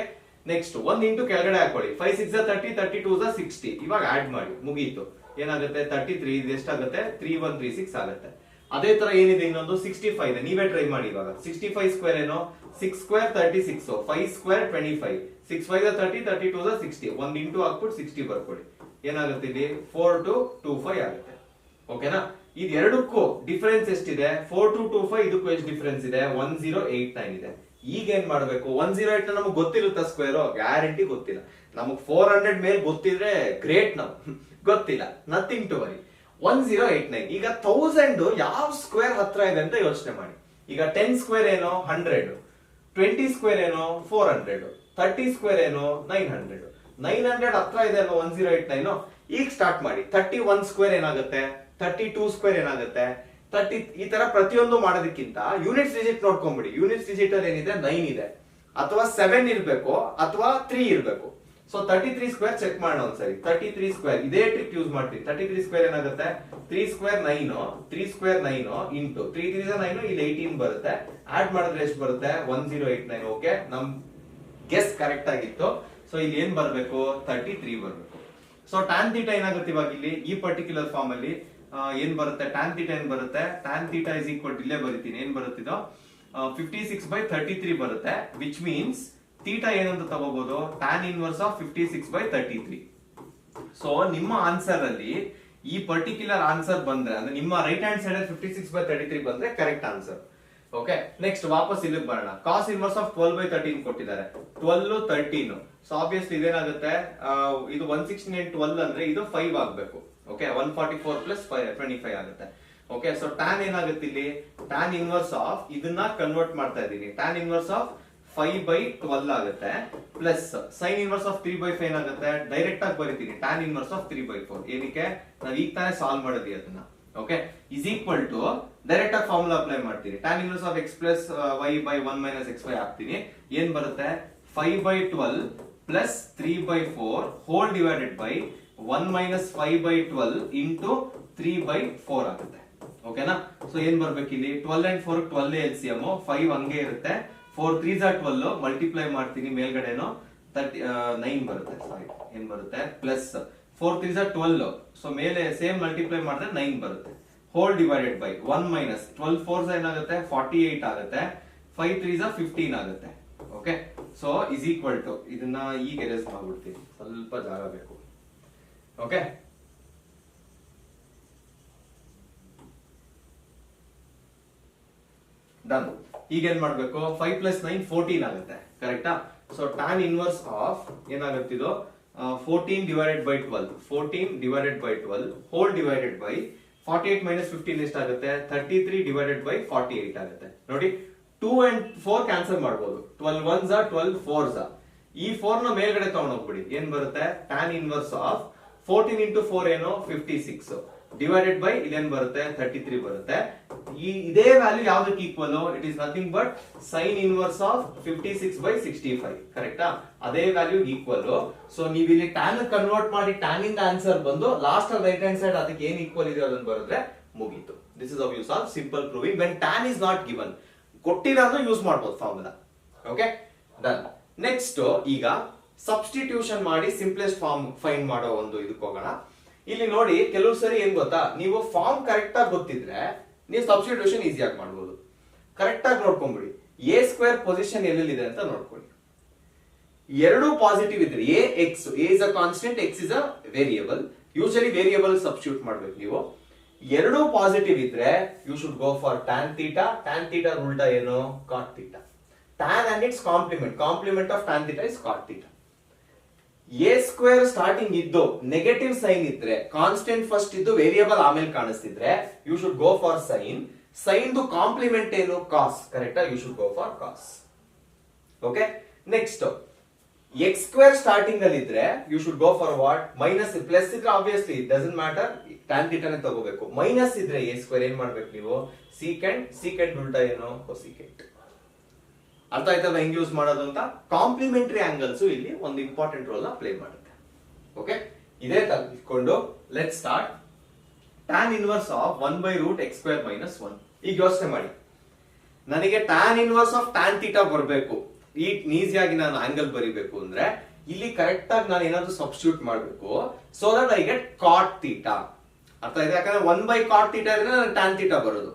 ನೆಕ್ಸ್ಟ್ 1 ಇಂಟು ಕೆಳಗಡೆ ಹಾಕೊಳ್ಳಿ. 5 6 30, 32 60. ಇವಾಗ ಆಡ್ ಮಾಡಿ, ಮುಗೀತು. ಏನಾಗುತ್ತೆ, 33 ಇದು ಎಷ್ಟಾಗುತ್ತೆ, 3136 ಆಗುತ್ತೆ. ಅದೇ ತರ ಏನಿದೆ ಇನ್ನೊಂದು 65 ಇದೆ, ನೀವೇ ಟ್ರೈ ಮಾಡಿ. ಇವಾಗ 65 ಸ್ಕ್ವೇರ್ ಏನು, 6 ಸ್ಕ್ವೇರ್ 36, 5 ಸ್ಕ್ವೇರ್ 25, 6 5 30, 32 60. 1 ಇಂಟು ಹಾಕ್ಬಿಟ್ಟು 60 ಬರ್ಕೊಳ್ಳಿ. ಏನಾಗುತ್ತೆ ಇಲ್ಲಿ 4 to 25 ಆಗುತ್ತೆ. ಓಕೆನಾ? ಇದು ಎರಡಕ್ಕೂ ಡಿಫರೆನ್ಸ್ ಎಷ್ಟಿದೆ, 4 to 25. ಇದಕ್ಕೂ ಎಷ್ಟು ಡಿಫರೆನ್ಸ್ ಇದೆ, 1089 ಇದೆ. ಈಗ ಏನ್ ಮಾಡ್ಬೇಕು, 108 ನಮಗೆ ಗೊತ್ತಿರುತ್ತಾ ಸ್ಕ್ವೇರ್, ಗ್ಯಾರಂಟಿ ಗೊತ್ತಿಲ್ಲ. ನಮಗ್ 400 ಮೇಲೆ ಗೊತ್ತಿದ್ರೆ ಗ್ರೇಟ್. ನಾವು ಗೊತ್ತಿಲ್ಲ, ನಥಿಂಗ್ ಟು ವರಿ. 1089. ಈಗ 1000 ಯಾವ ಸ್ಕ್ವೇರ್ ಹತ್ರ ಇದೆ ಅಂತ ಯೋಚನೆ ಮಾಡಿ. ಈಗ 10 ಸ್ಕ್ವೇರ್ ಏನೋ 100, 20 ಸ್ಕ್ವೇರ್ ಏನೋ 400, 30 ಸ್ಕ್ವೇರ್ ಏನೋ 900. 900 ಹತ್ರ ಇದೆ ಅಲ್ವಾ 1089. ಈಗ ಸ್ಟಾರ್ಟ್ ಮಾಡಿ. 31 ಸ್ಕ್ವೇರ್ ಏನಾಗುತ್ತೆ, 32 ಸ್ಕ್ವೇರ್ ಏನಾಗುತ್ತೆ, 30. ಈ ತರ ಪ್ರತಿಯೊಂದು ಮಾಡೋದಕ್ಕಿಂತ ಯೂನಿಟ್ಸ್ ಡಿಜಿಟ್ ನೋಡ್ಕೊಂಡ್ಬಿಡಿ. ಯೂನಿಟ್ಸ್ ಡಿಜಿಟ್ ಅಲ್ಲಿ ಏನಿದೆ, 9 ಇದೆ, ಅಥವಾ 7 ಇರ್ಬೇಕು, ಅಥವಾ 3 ಇರ್ಬೇಕು. ಸೊ 33 ಸ್ಕ್ವೇರ್ ಚೆಕ್ ಮಾಡೋಣ ಒಂದ್ಸರಿ. 33 ಸ್ಕ್ವೇರ್ ಇದೇ ಟ್ರಿಕ್ ಯೂಸ್ ಮಾಡ್ತೀವಿ. 33 ಸ್ಕ್ವೇರ್ ಏನಾಗುತ್ತೆ, 3 ಸ್ಕ್ವೇರ್ 9, 3 ಸ್ಕ್ವೇರ್ 9 ಇಂಟು 3 3 9, ಇಲ್ಲಿ 18 ಬರುತ್ತೆ. ಆಡ್ ಮಾಡಿದ್ರೆ ಎಷ್ಟು ಬರುತ್ತೆ, 1089. ಓಕೆ, ನಮ್ ಗೆಸ್ ಕರೆಕ್ಟ್ ಆಗಿತ್ತು. ಸೊ ಇಲ್ಲಿ ಏನ್ ಬರ್ಬೇಕು, 33 ಬರ್ಬೇಕು. ಸೊ ಟ್ಯಾನ್ ಥೀಟಾ ಏನಾಗುತ್ತೆ ಇವಾಗ ಇಲ್ಲಿ ಈ ಪರ್ಟಿಕ್ಯುಲರ್ ಫಾರ್ಮ್ ಅಲ್ಲಿ ಏನ್ ಬರುತ್ತೆ, ಟ್ಯಾನ್ ಥೀಟಾ ಏನ್ ಬರುತ್ತೆ, tan theta is equal to ಇಲ್ಲೇ ಬರೀತೀನಿ. ಏನ್ ಬರುತ್ತಿದೋ 56/33 ಬರುತ್ತೆ. ವಿಚ್ ಮೀನ್ಸ್ ಥೀಟಾ ಏನಂತ ತಗೋಬಹುದು, ಟ್ಯಾನ್ ಇನ್ವರ್ಸ್ ಆಫ್ 56/33. ಸೊ ನಿಮ್ಮ ಆನ್ಸರ್ ಅಲ್ಲಿ ಈ ಪರ್ಟಿಕ್ಯುಲರ್ ಆನ್ಸರ್ ಬಂದ್ರೆ ಅಂದ್ರೆ ನಿಮ್ಮ ರೈಟ್ ಹ್ಯಾಂಡ್ ಸೈಡ್ 56/33 ಬಂದ್ರೆ ಕರೆಕ್ಟ್ ಆನ್ಸರ್. ಓಕೆ, ನೆಕ್ಸ್ಟ್ ವಾಪಸ್ ಇಲ್ಲಿಗೆ ಬರೋಣ. ಕಾಸ್ ಇನ್ವರ್ಸ್ ಆಫ್ 12/13 ಕೊಟ್ಟಿದ್ದಾರೆ. 12 13, ಸೊ ಆಬ್ವಿಯಸ್ಲಿ ಇದೇನಾಗುತ್ತೆ, ಇದು 116 12 ಅಂದ್ರೆ ಇದು 5 ಆಗ್ಬೇಕು. ಓಕೆ, 144 ಪ್ಲಸ್ 25 ಆಗುತ್ತೆ. ಓಕೆ, ಸೊ ಟ್ಯಾನ್ ಏನಾಗುತ್ತೆ ಇಲ್ಲಿ, ಟ್ಯಾನ್ ಇನ್ವರ್ಸ್ ಆಫ್ ಇದನ್ನ ಕನ್ವರ್ಟ್ ಮಾಡ್ತಾ ಇದೀನಿ. ಟ್ಯಾನ್ ಇನ್ವರ್ಸ್ ಆಫ್ 5/12 ಆಗುತ್ತೆ ಪ್ಲಸ್ ಸೈನ್ ಇನ್ವರ್ಸ್ ಆಫ್ 3/5 ಏನಾಗುತ್ತೆ, ಡೈರೆಕ್ಟ್ ಆಗಿ ಬರೀತೀನಿ ಟ್ಯಾನ್ ಇನ್ವರ್ಸ್ ಆಫ್ 3/4. ಏನಕ್ಕೆ, ನಾವ್ ಈಗ ತಾನೇ ಸಾಲ್ವ್ ಮಾಡಿದ್ವಿ ಅದನ್ನ. Okay, is equal to direct ಆಗಿ ಫಾರ್ಮುಲಾ ಅಪ್ಲೈ ಮಾಡ್ತೀನಿ. Tan inverse of x plus y by 1 minus xy ಹಾಕ್ತೀನಿ. ಏನ್ ಬರುತ್ತೆ, 5/12 plus 3/4 whole divided by 1 minus 5/12 into 3/4 ಆಗುತ್ತೆ. ಓಕೆನಾ, ಸೊ ಏನ್ ಬರ್ಬೇಕು ಇಲ್ಲಿ, 12 and 4 12 LCM, 5 ಹಂಗೆ ಇರುತ್ತೆ. 4 3s are 12 ಮಲ್ಟಿಪ್ಲೈ ಮಾಡ್ತೀನಿ, ಮೇಲ್ಗಡೆನೋ 9 ಬರುತ್ತೆ. ಸಾರಿ, ಏನ್ ಬರುತ್ತೆ, ಪ್ಲಸ್ 4 3s are 12, ಸೊ ಮೇಲೆ ಸೇಮ್ ಮಲ್ಟಿಪ್ಲೈ ಮಾಡಿದ್ರೆ 9 ಬರುತ್ತೆ. Hole divided by 1 minus 12 4s ಏನಾಗುತ್ತೆ, 48 ಆಗುತ್ತೆ. 5 3s are 15 ಆಗುತ್ತೆ. Okay, so is equal to ಇದನ್ನ ಈಗ ಎರೇಸ್ ಮಾಡ್ಬಿಡ್ತೀನಿ, ಸ್ವಲ್ಪ ಜಾಗ ಬೇಕು. Okay, done. ಈಗ ಏನ್ ಮಾಡ್ಬೇಕು, 5 ಪ್ಲಸ್ 9 14 ಆಗುತ್ತೆ. ಕರೆಕ್ಟಾ, ಸೊ ಟ್ಯಾನ್ ಇನ್ವರ್ಸ್ ಆಫ್ ಏನಾಗುತ್ತೆ ಇದು, 14 divided by 12, 14 divided by 12 hole divided by 48 minus 15 ಎಷ್ಟಾಗುತ್ತೆ, 33 ಡಿವೈಡೆಡ್ ಬೈ 48 ಆಗುತ್ತೆ. ನೋಡಿ, 2 and 4 ಕ್ಯಾನ್ಸಲ್ ಮಾಡಬಹುದು. 12 1s are 12 4s. ಈ 4 ನ ಮೇಲ್ಗಡೆ ತಗೊಂಡೋಗ್ಬಿಡಿ, ಏನ್ ಬರುತ್ತೆ, ಟ್ಯಾನ್ ಇನ್ವರ್ಸ್ ಆಫ್ 14 ಇಂಟು 4 ಏನು, 56 ಡಿವೈಡೆಡ್ ಬೈ ಇದೇನ್ ಬರುತ್ತೆ, 33 ಬರುತ್ತೆ. ಇದೇ ವ್ಯಾಲ್ಯೂ ಯಾವ್ದಕ್ಕೆ equal, it is nothing but sine inverse of 56/65. ಕರೆಕ್ಟಾ, ಅದೇ ವ್ಯಾಲ್ಯೂ ಈಕ್ವಲ್. ಸೊ ನೀವು ಇಲ್ಲಿ ಟ್ಯಾನ್ ಕನ್ವರ್ಟ್ ಮಾಡಿ ಟ್ಯಾನ್ ಇಂದ ಆನ್ಸರ್ ಬಂದು ಲಾಸ್ಟ್ ರೈಟ್ ಹ್ಯಾಂಡ್ ಸೈಡ್ ಅದಕ್ಕೆ ಏನ್ ಈಕ್ವಲ್ ಇದೆ ಅದನ್ನ ಬರೆದ್ರೆ ಮುಗೀತು. This is how you solve simple proving when tan is not given. ಕೊಟ್ಟಿಲ್ಲ ಅಂದ್ರೆ ಯೂಸ್ ಮಾಡಬಹುದು ಫಾರ್ಮುಲಾ. Okay, done. ನೆಕ್ಸ್ಟ್ ಈಗ ಸಬ್ಸ್ಟಿಟ್ಯೂಷನ್ ಮಾಡಿ ಸಿಂಪ್ಲೆಸ್ಟ್ ಫಾರ್ಮ್ ಫೈಂಡ್ ಮಾಡೋ ಒಂದು ಇದಕ್ಕೆ ಹೋಗೋಣ. ಇಲ್ಲಿ ನೋಡಿ, ಕೆಲವು ಸರಿ ಏನ್ ಗೊತ್ತಾ, ನೀವು ಫಾರ್ಮ್ ಕರೆಕ್ಟ್ ಆಗಿ ಗೊತ್ತಿದ್ರೆ ನೀವು ಸಬ್ಸ್ಟಿಟ್ಯೂಷನ್ ಈಸಿಯಾಗಿ ಮಾಡಬಹುದು. ಕರೆಕ್ಟ್ ಆಗಿ ನೋಡ್ಕೊಂಡ್ಬಿಡಿ, ಎ ಸ್ಕ್ವೇರ್ ಪೊಸಿಷನ್ ಎಲ್ಲೆಲ್ಲಿದೆ ಅಂತ ನೋಡ್ಕೊಳ್ಳಿ. ಎರಡು ಪಾಸಿಟಿವ್ ಇದ್ರೆ a x, a is a constant, x is a variable. Usually variable substitute ಮಾಡ್ಬೇಕು ನೀವು. ಎರಡು ಪಾಸಿಟಿವ್ ಇದ್ರೆ you should go for tan theta. Tan theta ಉಲ್ಟಾ ಏನು, cot theta. Tan and its complement, complement of tan theta is cot theta. A square starting ಇದ್ದು negative sign ಇದ್ರೆ, constant first ಇದ್ದು variable ಆಮೇಲೆ ಕಾಣಿಸ್ತಿದ್ರೆ you should go for sine. Sine ದು complement ಏನು, cos. ಕರೆಕ್ಟಾ, you should go for cos. Okay, next x square starting ಅಲ್ಲಿ ಇದ್ರೆ you should go for what, minus. Plus ಇದ್ರೆ obviously it doesn't matter, tan ಥೀಟಾನೇ ತಗೋಬೇಕು. ಮೈನಸ್ ಇದ್ರೆ A square ಏನ್ ಮಾಡ್ಬೇಕು ನೀವು, ಸೀಕೆಂಡ್. ಸೀಕೆಂಡ್ ಉಲ್ಟಾ ಏನು, ಕೊಸೀಕೆಂಟ್. ಅರ್ಥ ಆಯ್ತಲ್ಲ ಹೆಂಗ್ ಯೂಸ್ ಮಾಡೋದು ಅಂತ. ಕಾಂಪ್ಲಿಮೆಂಟರಿ ಆಂಗಲ್ಸ್ ಇಲ್ಲಿ ಒಂದು ಇಂಪಾರ್ಟೆಂಟ್ ರೋಲ್ ನ ಪ್ಲೇ ಮಾಡುತ್ತೆ. ಓಕೆ, ಇದೇ ತಗೊಂಡು let start. Tan inverse of 1/√x² - 1. ಈಗ ಯೋಚನೆ ಮಾಡಿ, ನನಗೆ tan inverse of tan theta ಬರಬೇಕು, ಈ ಈಸಿಯಾಗಿ ನಾನು ಆಂಗಲ್ ಬರಿಬೇಕು ಅಂದ್ರೆ ಇಲ್ಲಿ ಕರೆಕ್ಟ್ ಆಗಿ ನಾನು ಏನಾದ್ರು ಸಬ್ಸ್ಟಿಟ್ಯೂಟ್ ಮಾಡಬೇಕು, so that I get cot theta. ಅರ್ಥ ಇದೆ, ಯಾಕಂದ್ರೆ 1/cot θ ಇದ್ರೆ ನನಗೆ ಟ್ಯಾನ್ ಥೀಟಾ ಬರೋದು.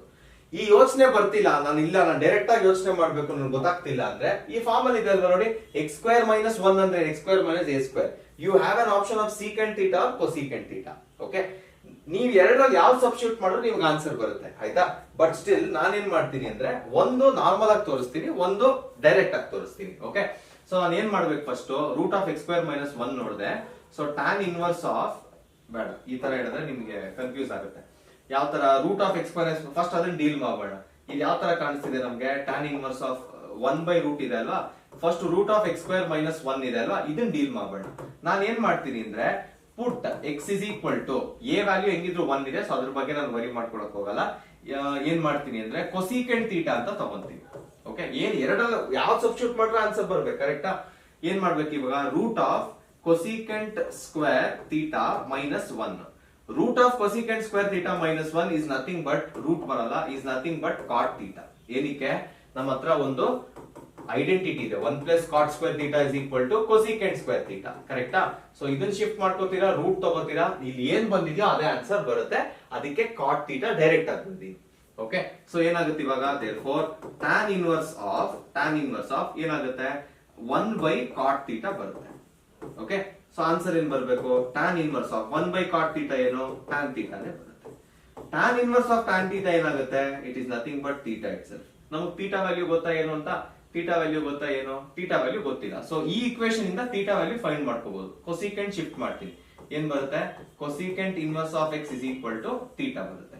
ಈ ಯೋಚನೆ ಬರ್ತಿಲ್ಲ, ನಾನು ಡೈರೆಕ್ಟ್ ಆಗಿ ಯೋಚನೆ ಮಾಡ್ಬೇಕು, ನನಗೆ ಗೊತ್ತಾಗ್ತಿಲ್ಲ ಅಂದ್ರೆ ಈ ಫಾರ್ಮ್ ಅಲ್ಲಿ ಇದೆ ಅಲ್ವಾ ನೋಡಿ, x² - 1 ಅಂದ್ರೆ x² - a². You have an option of secant theta or cosecant theta. Okay, ನೀವು ಎರಡರಲ್ಲಿ ಯಾವ ಸಬ್ಸ್ಟಿಟ್ಯೂಟ್ ಮಾಡಿದ್ರೆ ನಿಮ್ಗೆ ಆನ್ಸರ್ ಬರುತ್ತೆ, ಆಯ್ತಾ. ಬಟ್ ಸ್ಟಿಲ್ ನಾನೇನ್ ಮಾಡ್ತೀನಿ ಅಂದ್ರೆ ಒಂದು ನಾರ್ಮಲ್ ಆಗಿ ತೋರಿಸ್ತೀನಿ, ಒಂದು ಡೈರೆಕ್ಟ್ ಆಗಿ ತೋರಿಸ್ತೀನಿ. ಓಕೆ, ಸೊ ನಾನು ಏನ್ ಮಾಡ್ಬೇಕು, ಫಸ್ಟ್ √(x²- 1) ನೋಡಿದೆ. ಸೊ ಟ್ಯಾನ್ ಇನ್ವರ್ಸ್ ಆಫ್, ಬೇಡ ಈ ತರ ಹೇಳಿದ್ರೆ ನಿಮ್ಗೆ ಕನ್ಫ್ಯೂಸ್ ಆಗುತ್ತೆ. ಯಾವ ತರ √(x², ಫಸ್ಟ್ ಅದನ್ನ ಡೀಲ್ ಮಾಡೋಣ. ಇಲ್ಲಿ ಯಾವ ತರ ಕಾಣಿಸ್ತಿದೆ ನಮ್ಗೆ, ಟ್ಯಾನ್ ಇನ್ವರ್ಸ್ ಆಫ್ 1/√, ಇದೆ ಅಲ್ವಾ. ಫಸ್ಟ್ √(x² - 1) ಇದೆ ಅಲ್ವಾ, ಇದನ್ನ ಡೀಲ್ ಮಾಡೋಣ. ನಾನು ಏನ್ ಮಾಡ್ತೀನಿ ಅಂದ್ರೆ ಪುಟ್ x is equal to a value ಹೆಂಗಿದ್ರು 1 ಇದೆ, ಸೊ ಅದ್ರ ಬಗ್ಗೆ ನಾನು ವರಿ ಮಾಡ್ಕೊಳಕ್ ಹೋಗಲ್ಲ. ಏನ್ ಮಾಡ್ತೀನಿ ಅಂದ್ರೆ ಕೊಸೀಕೆಂಟ್ ಥೀಟಾ ಅಂತ ತಗೊಂತೀನಿ. ಓಕೆ, ಏನ್ ಎರಡಲ್ಲ ಯಾವ್ದು ಸಬ್ಸ್ಟಿಟ್ಯೂಟ್ ಮಾಡಿದ್ರೆ ಆನ್ಸರ್ ಬರ್ಬೇಕು, ಕರೆಕ್ಟಾ. ಏನ್ ಮಾಡ್ಬೇಕು ಇವಾಗ, √(cosecant square theta minus 1). √(cosecant square theta minus 1) is nothing but root ಬರಲ್ಲ, is nothing but cot theta. ಏನಕ್ಕೆ, ನಮ್ಮ ಹತ್ರ ಒಂದು ಐಡೆಂಟಿಟಿ ಇದೆ, 1 + cot square theta is equal to cosecant square theta. ಕರೆಕ್ಟಾ. ಸೊ ಇದನ್ನ ಶಿಫ್ಟ್ ಮಾಡ್ಕೋತೀರಾ, ರೂಟ್ ತಗೋತೀರಾ, ಇಲ್ಲಿ ಏನ್ ಬಂದಿದೆಯೋ ಅದೇ ಆನ್ಸರ್ ಬರುತ್ತೆ. ಅದಕ್ಕೆ cot theta ಡೈರೆಕ್ಟ್ ಆಗಿ ಬಂದಿದೆ. ಓಕೆ, ಸೊ ಏನಾಗುತ್ತೆ ಇವಾಗ, therefore tan inverse of ಏನಾಗುತ್ತೆ 1/cot theta ಬರುತ್ತೆ. ಓಕೆ, ಸೊ ಆನ್ಸರ್ ಏನ್ ಬರಬೇಕು, tan inverse of 1/cot theta ಏನು, ಟ್ಯಾನ್ ಥೀಟಾನೇ ಬರುತ್ತೆ. Tan inverse of tan theta ಏನಾಗುತ್ತೆ, it is nothing but theta itself. ನಮಗೆ ಥೀಟಾ ವ್ಯಾಲ್ಯೂ ಗೊತ್ತಾ ಏನು ಅಂತ, ಥೀಟಾ ವ್ಯಾಲ್ಯೂ ಗೊತ್ತಾ ಏನು, ಥೀಟಾ ವ್ಯಾಲ್ಯೂ ಗೊತ್ತಿಲ್ಲ. ಸೊ ಈ ಇಕ್ವೇಶನ್ ಇಂದ ಥೀಟಾ ವ್ಯಾಲ್ಯೂ ಫೈಂಡ್ ಮಾಡ್ಕೋಬಹುದು. ಕೊಸಿಕೆಂಟ್ ಶಿಫ್ಟ್ ಮಾಡ್ತೀನಿ, ಏನ್ ಬರುತ್ತೆ, cosecant inverse of x is equal to theta ಬರುತ್ತೆ.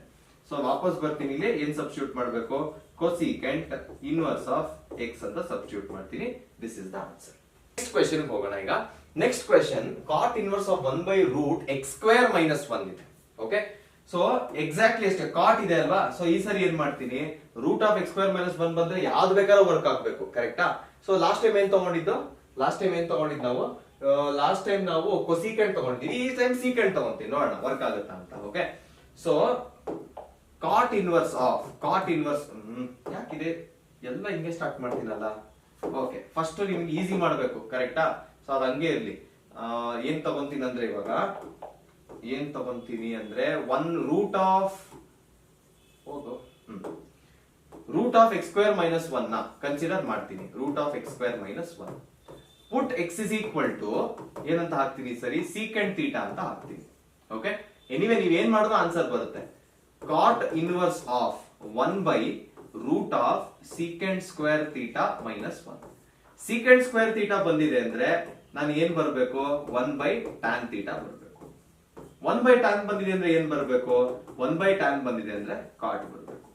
ಸೊ ವಾಪಸ್ ಬರ್ತೀನಿ, ಇಲ್ಲಿ ಏನ್ ಸಬ್ಸ್ಟಿಟ್ಯೂಟ್ ಮಾಡಬೇಕು, ಕೊಸಿಕೆಂಟ್ ಇನ್ವರ್ಸ್ ಆಫ್ ಎಕ್ಸ್ ಅಂತ ಸಬ್ಸ್ಟಿಟ್ಯೂಟ್ ಮಾಡ್ತೀನಿ. This is the answer. Next question ಹೋಗೋಣ. ಈಗ next question cot inverse of 1/√x² - 1 ಇದೆ. ಓಕೆ, ಸೊ ಎಕ್ಸಾಕ್ಟ್ಲಿ ಅಷ್ಟೇ ಕಾಟ್ ಇದೆ ಅಲ್ವಾ. ಸೊ ಈ ಸರಿ ಏನ್ ಮಾಡ್ತೀನಿ, √(x²- 1) ಬಂದ್ರೆ ಯಾವ್ದು ಬೇಕಾದ್ರೂ ವರ್ಕ್ ಆಗ್ಬೇಕು, ಕರೆಕ್ಟಾ. ಸೊ ಲಾಸ್ಟ್ ಟೈಮ್ ಏನ್ ತಗೊಂಡಿದ್ದು ನಾವು ಲಾಸ್ಟ್ ಟೈಮ್ ನಾವು ಕೊಸಿಕೆಂಟ್ ತಗೊಂಡಿದ್ವಿ, ಈ ಟೈಮ್ ಸೀಕೆಂಟ್ ತಗೊಂತೀವಿ, ನೋಡೋಣ ವರ್ಕ್ ಆಗುತ್ತಾ ಅಂತ. ಓಕೆ, ಸೊ ಕಾಟ್ ಇನ್ವರ್ಸ್ ಯಾಕಿದೆ ಎಲ್ಲ ಹಿಂಗೆ ಸ್ಟಾರ್ಟ್ ಮಾಡ್ತೀನಲ್ಲ. ಓಕೆ, ಫಸ್ಟ್ ನಿಮ್ಗೆ ಈಸಿ ಮಾಡ್ಬೇಕು, ಕರೆಕ್ಟಾ. ಸೊ ಅದು ಹಂಗೆ ಇರ್ಲಿ. ಏನ್ ತಗೊಂತೀನಿ ಅಂದ್ರೆ ಇವಾಗ 1√(x²- 1) ನ ಕನ್ಸಿಡರ್ ಮಾಡ್ತೀನಿ. √(x²- 1) put x is equal to ಏನಂತ ಹಾಕ್ತೀನಿ ಸರಿ, ಸೀಕೆಂಟ್ ಥೀಟಾ ಅಂತ ಹಾಕ್ತೀನಿ. ಓಕೆ, ಎನಿವೆ ನೀವ್ ಏನ್ ಮಾಡಿದ್ರು ಆನ್ಸರ್ ಬರುತ್ತೆ. Cot inverse of 1/√(sec²θ - 1). Secant square theta ಬಂದಿದೆ ಅಂದ್ರೆ ನಾನು ಏನ್ ಬರ್ಬೇಕು, 1/tan ಥೀಟಾ ಬರ್ಬೇಕು. 1/tan ಬಂದಿದೆ ಅಂದ್ರೆ ಏನ್ ಬರ್ಬೇಕು, 1/tan ಬಂದಿದೆ ಅಂದ್ರೆ ಕಾಟ್ ಬರ್ಬೇಕು.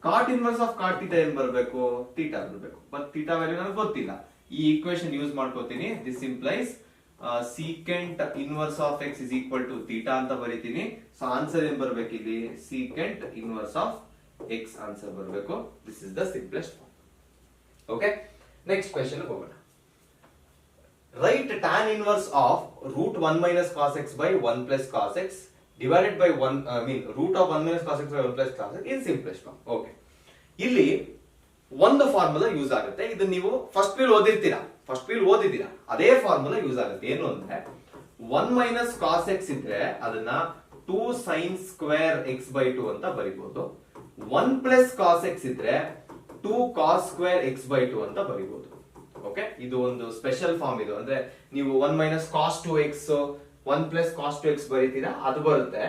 Cot inverse of cot theta ಏನ್ ಬರ್ಬೇಕು, ಥೀಟಾ ಬರ್ಬೇಕು. ಬಟ್ ಥೀಟಾ ವ್ಯಾಲ್ಯೂ ನನಗೆ ಗೊತ್ತಿಲ್ಲ. ಈ ಈಕ್ವೇಶನ್ ಯೂಸ್ ಮಾಡ್ಕೋತೀನಿ. This implies secant inverse of x is equal to theta ಅಂತ ಬರೀತೀನಿ. ಸೊ ಆನ್ಸರ್ ಏನ್ ಬರ್ಬೇಕು ಇಲ್ಲಿ, secant inverse of x answer ಬರ್ಬೇಕು. This is the simplest form. Okay, next question ಹೋಗೋಣ. Right tan inverse of √1 - cos x by 1 plus cos x divided by 1 √1 - cos x by 1 plus cos x in simplest form. Okay, ಇಲ್ಲಿ ಒಂದು formula use ಆಗುತ್ತೆ. ಇದನ್ನ ನೀವು first peel ಓದಿದ್ದೀರಾ, ಅದೇ formula use ಆಗುತ್ತೆ. ಏನು ಅಂದ್ರೆ 1 - cos x ಇದ್ರೆ ಅದನ್ನ 2 sin² x/2 ಅಂತ ಬರಿಬಹುದು. 1 + cos x ಇದ್ರೆ 2 cos² x/2 ಅಂತ ಬರಿಬಹುದು. ಓಕೆ, ಇದು ಒಂದು ಸ್ಪೆಷಲ್ ಫಾರ್ಮ್. ಇದು ಅಂದ್ರೆ ನೀವು 1 - cos 2x 1 + cos 2x ಬರೀತೀರಾ, ಅದು ಬರುತ್ತೆ.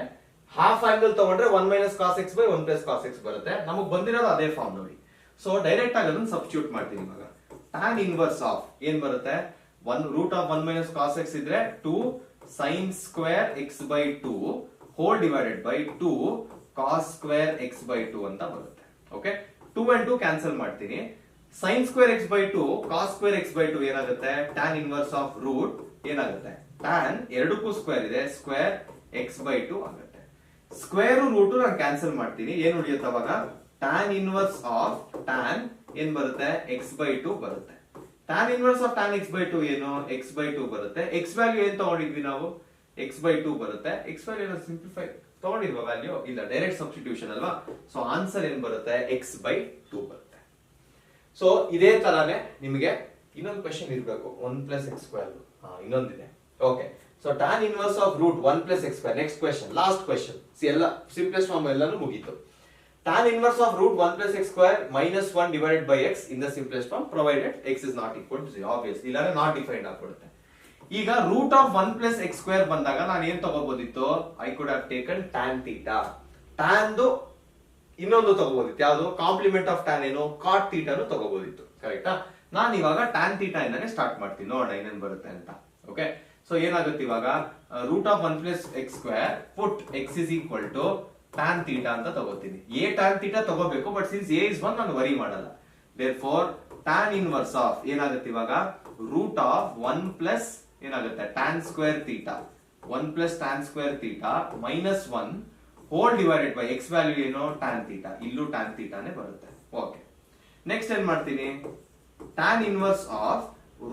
ಹಾಫ್ ಆಂಗಲ್ ತಗೊಂಡ್ರೆ 1 - cos x by 1 + cos x ಬರುತ್ತೆ. ನಮಗೆ ಬಂದಿರೋದು ಅದೇ ಫಾರ್ಮ್ ನೋಡಿ. ಸೊ ಡೈರೆಕ್ಟ್ ಆಗಿ ಅದನ್ನ ಸಬ್ಸ್ಟಿಟ್ಯೂಟ್ ಮಾಡ್ತೀನಿ. ಇವಾಗ tan ಇನ್ವರ್ಸ್ ಆಫ್ ಏನ್ ಬರುತ್ತೆ, √1 - cos x ಇದ್ರೆ 2 sin² x/2 hole divided by 2 cos² x/2 ಅಂತ ಬರುತ್ತೆ. ಓಕೆ, 2 and 2 ಕ್ಯಾನ್ಸಲ್ ಮಾಡ್ತೀನಿ. sin² x/2 cos² x/2 ಏನಾಗುತ್ತೆ, tan ಇನ್ವರ್ಸ್ ಆಫ್ ರೂಟ್ ಏನಾಗುತ್ತೆ, tan ಎರಡಕ್ಕೂ ಸ್ಕ್ವೇರ್ ಇದೆ, ಸ್ಕ್ವೇರ್ x/2 ಆಗುತ್ತೆ. ಸ್ಕ್ವೇರ್ ರೂಟ್ ನಾನು ಕ್ಯಾನ್ಸಲ್ ಮಾಡ್ತೀನಿ. ಏನ್ ಉಳಿಯುತ್ತೆ ಅವಾಗ, tan ಇನ್ವರ್ಸ್ ಆಫ್ tan ಏನ್ ಬರುತ್ತೆ, x/2 ಬರುತ್ತೆ. tan inverse of tan x/2 ಏನು, x/2 ಬರುತ್ತೆ. x ವ್ಯಾಲ್ಯೂ ಏನ್ ತಗೊಂಡಿದ್ವಿ ನಾವು, x/2 ಬರುತ್ತೆ. x ವ್ಯಾಲ್ಯೂ ಸಿಂಪ್ಲಿಫೈ ತಗೊಂಡಿದ್ವಾ ವ್ಯಾಲ್ಯೂ, ಇಲ್ಲ ಡೈರೆಕ್ಟ್ ಸಬ್ಸ್ಟಿಟ್ಯೂಷನ್ ಅಲ್ವಾ. ಸೊ ಆನ್ಸರ್ ಏನ್ ಬರುತ್ತೆ, x/2 ಬರುತ್ತೆ. ಸೊ ಇದೇ ತರಾನೇ ನಿಮಗೆ ಇನ್ನೊಂದು ಕ್ವೆಶ್ಚನ್ ಇರಬೇಕು, 1 + x². ಇನ್ನೊಂದಿದೆ. Okay, so tan inverse of √1 + x². Next question, last question. ಎಲ್ಲ ಸಿಂಪ್ಲೆಸ್ಟ್ ಫಾರ್ಮ್ ಎಲ್ಲಾನು ಮುಗೀತು. tan inverse of √1 + x² - 1 divided by x in the simplest form provided x is not equal to 0. obviously ಇಲ್ಲಾಂದ್ರೆ not defined ಆಗ್ಬಿಡುತ್ತೆ. ಈಗ √1 + x² ಬಂದಾಗ ನಾನು ಏನ್ ತಗೋಬಹುದಿತ್ತು, I could have taken tan theta. tan ಇನ್ನೊಂದು ತಗೋಬಹುದಿತ್ತು, ಯಾವುದು, ಕಾಂಪ್ಲಿಮೆಂಟ್ ಆಫ್ tan ಏನು, cot ಥೀಟಾನು ತಗೋಬಹುದಿತ್ತು, ಕರೆಕ್ಟಾ. ನಾನು ಇವಾಗ tan ಥೀಟಾ ಇಂದಾನೆ ಸ್ಟಾರ್ಟ್ ಮಾಡ್ತೀನಿ, ನೋಡೋಣ ಏನೇನ್ ಬರುತ್ತೆ ಅಂತ. ಓಕೆ, ಸೊ ಏನಾಗುತ್ತೆ ಇವಾಗ, √1 + x² put x is equal to tan theta ಅಂತ ತಗೋತೀನಿ. tan ಥೀಟಾ ತಗೋಬೇಕು, ಬಟ್ ಸಿನ್ಸ್ a is 1 ನಾನು ವರಿ ಮಾಡಲ್ಲ. therefore tan ಇನ್ವರ್ಸ್ ಆಫ್ ಏನಾಗುತ್ತೆ ಇವಾಗ, √1 + ಏನಾಗುತ್ತೆ tan² theta, 1 + tan² theta - 1 whole divided by x value ಏನು, tan ಥೀಟಾ. ಇಲ್ಲೂ tan ಥೀಟಾನೇ ಬರುತ್ತೆ. ಓಕೆ, ನೆಕ್ಸ್ಟ್ ಏನ್ ಮಾಡ್ತೀನಿ, tan inverse of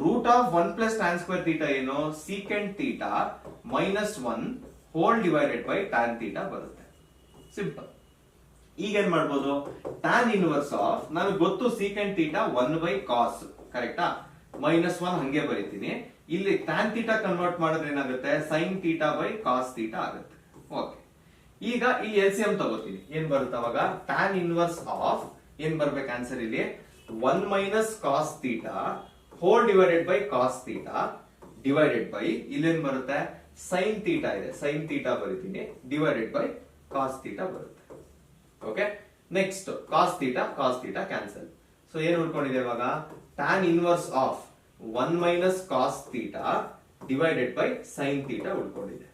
√1 + tan² theta ಏನು, secant theta -1 whole divided by tan theta ಬರುತ್ತೆ. ಸಿಂಪಲ್. ಈಗ ಏನ್ ಮಾಡ್ಬೋದು, tan ಇನ್ವರ್ಸ್ ಆಫ್ ನನಗೆ ಗೊತ್ತು ಸೀಕೆಂಟ್ ಥೀಟಾ 1/cos, ಕರೆಕ್ಟಾ, -1 ಹಂಗೆ ಬರೀತೀನಿ. ಇಲ್ಲಿ tan ಥೀಟಾ ಕನ್ವರ್ಟ್ ಮಾಡಿದ್ರೆ ಏನಾಗುತ್ತೆ, sin θ/cos θ ಆಗುತ್ತೆ. ಓಕೆ, ಈಗ ಈ LCM ತಗೋತೀನಿ. ಏನ್ ಬರುತ್ತೆ ಅವಾಗ, tan ಇನ್ವರ್ಸ್ ಆಫ್ ಏನ್ ಬರ್ಬೇಕು ಆನ್ಸರ್ ಇಲ್ಲಿ, 1 - cos θ whole divided by cos θ divided by ಇಲ್ಲೇನ್ ಬರುತ್ತೆ ಸೈನ್ ಥೀಟಾ ಇದೆ, ಸೈನ್ ಥೀಟಾ ಬರೀತೀನಿ ಡಿವೈಡೆಡ್ ಬೈ ಕಾಸ್ ಥೀಟಾ ಬರುತ್ತೆ. Okay, next cos theta cancel. So ಏನ್ ಉಳ್ಕೊಂಡಿದೆ ಇವಾಗ tan inverse of 1 minus cos theta divided by sine theta ಉಳ್ಕೊಂಡಿದೆ.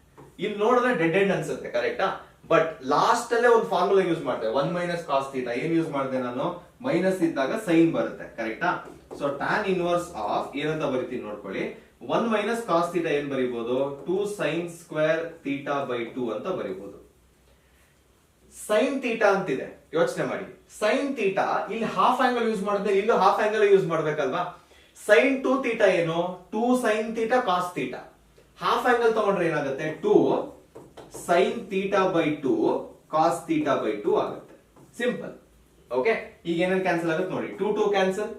ಇಲ್ಲಿ ನೋಡಿದ್ರೆ ಡೆಡ್ ಎಂಡ್ ಅನ್ಸುತ್ತೆ, ಕರೆಕ್ಟಾ? ಬಟ್ ಲಾಸ್ಟ್ ಅಲ್ಲೇ ಒಂದು ಫಾರ್ಮುಲಾ ಯೂಸ್ ಮಾಡಿದೆ, 1 ಮೈನಸ್ ಕಾಸ್ ಥೀಟಾ. ಏನ್ ಯೂಸ್ ಮಾಡಿದೆ ನಾನು? ಮೈನಸ್ ಇದ್ದಾಗ ಸೈನ್ ಬರುತ್ತೆ, ಕರೆಕ್ಟಾ? ಸೊ ಟ್ಯಾನ್ ಇನ್ವರ್ಸ್ ಆಫ್ ಏನಂತ ಬರಿತೀನಿ ನೋಡ್ಕೊಳ್ಳಿ, 1 ಮೈನಸ್ ಕಾಸ್ ಥೀಟಾ ಏನ್ ಬರೀಬಹುದು, 2 ಸೈನ್ ಸ್ಕ್ವೇರ್ ಥೀಟಾ ಬೈ 2 ಅಂತ ಬರೀಬಹುದು. ಸೈನ್ ಥೀಟಾ ಅಂತಿದೆ, ಯೋಚನೆ ಮಾಡಿ. ಸೈನ್ ಥೀಟಾ ಇಲ್ಲಿ ಹಾಫ್ ಆಂಗಲ್ ಯೂಸ್ ಮಾಡಿದ್ರೆ ಇಲ್ಲೂ ಹಾಫ್ ಆಂಗಲ್ ಯೂಸ್ ಮಾಡ್ಬೇಕಲ್ವಾ? ಸೈನ್ 2 ಥೀಟಾ ಏನು? 2 sine theta cos theta. Half angle ತಗೊಂಡ್ರೆ ಏನಾಗುತ್ತೆ? 2 sine theta by 2 cos theta by 2 ಆಗುತ್ತೆ. ಸಿಂಪಲ್. ಓಕೆ, ಈಗ ಏನೇನು ಕ್ಯಾನ್ಸಲ್ ಆಗುತ್ತೆ ನೋಡಿ, 2 2 cancel,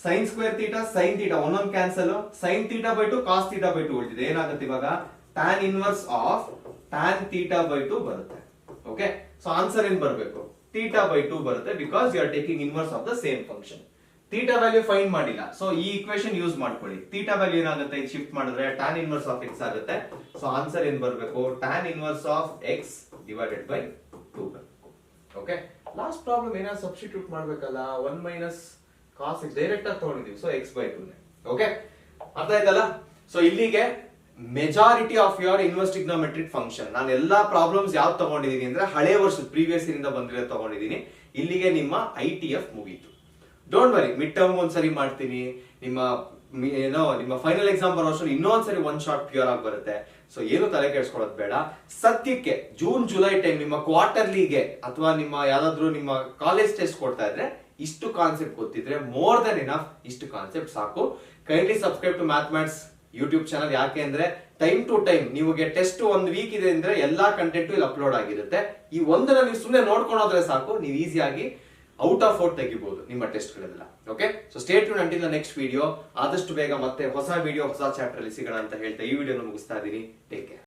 sine square theta sine theta ಒಂದೊಂದು cancel, sine theta by 2 cos theta by 2 ಉಳಿದಿದೆ. ಏನಾಗುತ್ತೆ ಇವಾಗ? Tan inverse of tan theta by 2 ಬರುತ್ತೆ. ಓಕೆ, ಸೊ ಆನ್ಸರ್ ಏನ್ ಬರಬೇಕು? ಥೀಟಾ ಬೈ 2 ಬರುತ್ತೆ, because you are taking inverse of the same function. Theta value find ಮಾಡಿಲ್ಲ, so ಈ equation use ಮಾಡ್ಕೊಳ್ಳಿ. ಥೀಟಾ ವ್ಯಾಲ್ಯೂ ಏನಾಗುತ್ತೆ? ಶಿಫ್ಟ್ ಮಾಡಿದ್ರೆ ಟ್ಯಾನ್ ಇನ್ವರ್ಸ್ ಆಫ್ ಎಕ್ಸ್ ಆಗುತ್ತೆ. ಸೊ ಆನ್ಸರ್ ಏನ್ ಬರಬೇಕು? Tan inverse of x divided by 2 ಬರಬೇಕು. ಓಕೆ, ಲಾಸ್ಟ್ ಪ್ರಾಬ್ಲಮ್ ಏನಾದ್ರು ಸಬ್ಸ್ಟಿಟ್ಯೂಟ್ ಮಾಡ್ಬೇಕಲ್ಲ, 1 ಮೈನಸ್ ಕಾಸ್ ಎಕ್ಸ್ ಡೈರೆಕ್ಟ್ ಆಗಿ ತಗೊಂಡಿದೀವಿ, ಸೊ ಎಕ್ಸ್ ಬೈ 2. ಓಕೆ, ಅರ್ಥ ಆಯ್ತಲ್ಲ? ಸೊ ಇಲ್ಲಿಗೆ majority of your inverse trigonometric function ನಾನು ಎಲ್ಲಾ ಪ್ರಾಬ್ಲಮ್ಸ್ ಯಾವ್ದು ತಗೊಂಡಿದೀನಿ ಅಂದ್ರೆ ಹಳೆ ವರ್ಷದ ಪ್ರೀವಿಯಸ್ ಇಂದ ಬಂದಿರೋ ತಗೊಂಡಿದೀನಿ. ಇಲ್ಲಿಗೆ ನಿಮ್ಮ ITF ಮುಗೀತು. ಡೋಂಟ್ ವರಿ, ಮಿಡ್ ಟರ್ಮ್ ಒಂದ್ಸರಿ ಮಾಡ್ತೀನಿ, ನಿಮ್ಮ ಫೈನಲ್ ಎಕ್ಸಾಮ್ ಬರೋಷ್ಟು ಇನ್ನೊಂದ್ಸರಿ ಒನ್ ಶಾಟ್ ಪ್ಯೂರ್ ಆಗಿ ಬರುತ್ತೆ. ಸೊ ಏನು ತಲೆ ಕೆಡಿಸ್ಕೊಳ್ಳೋದು ಬೇಡ. ಸದ್ಯಕ್ಕೆ ಜೂನ್ ಜುಲೈ ಟೈಮ್ ನಿಮ್ಮ ಕ್ವಾರ್ಟರ್ಲಿಗೆ ಅಥವಾ ನಿಮ್ಮ ಯಾವ್ದಾದ್ರು ನಿಮ್ಮ ಕಾಲೇಜ್ ಟೆಸ್ಟ್ ಕೊಡ್ತಾ ಇದ್ರೆ ಇಷ್ಟು ಕಾನ್ಸೆಪ್ಟ್ ಗೊತ್ತಿದ್ರೆ ಮೋರ್ ದನ್ ಇನಫ್. ಇಷ್ಟು ಕಾನ್ಸೆಪ್ಟ್ ಸಾಕು. Kindly subscribe to mathematics YouTube channel. ಯಾಕೆ ಅಂದ್ರೆ ಟೈಮ್ ಟು ಟೈಮ್ ನಿಮಗೆ ಟೆಸ್ಟ್ ಒಂದು ವೀಕ್ ಇದೆ ಅಂದ್ರೆ ಎಲ್ಲಾ ಕಂಟೆಂಟ್ ಇಲ್ಲಿ ಅಪ್ಲೋಡ್ ಆಗಿರುತ್ತೆ. ಈ ಒಂದನ್ನ ನೀವು ಸುಮ್ಮನೆ ನೋಡ್ಕೊಂಡು ಹೋದ್ರೆ ಸಾಕು, ನೀವು ಈಸಿಯಾಗಿ ಔಟ್ ಆಫ್ ಔಟ್ ತೆಗಿಬಹುದು ನಿಮ್ಮ ಟೆಸ್ಟ್ ಗಳೆಲ್ಲ. Okay, so stay tune until the next video. ಆದಷ್ಟು ಬೇಗ ಮತ್ತೆ ಹೊಸ ವಿಡಿಯೋ ಹೊಸ ಚಾಪ್ಟರ್ ಅಲ್ಲಿ ಸಿಗೋಣ ಅಂತ ಹೇಳ್ತಾ ಈ ವಿಡಿಯೋನ ಮುಗಿಸ್ತಾ ಇದ್ದೀನಿ. Take care.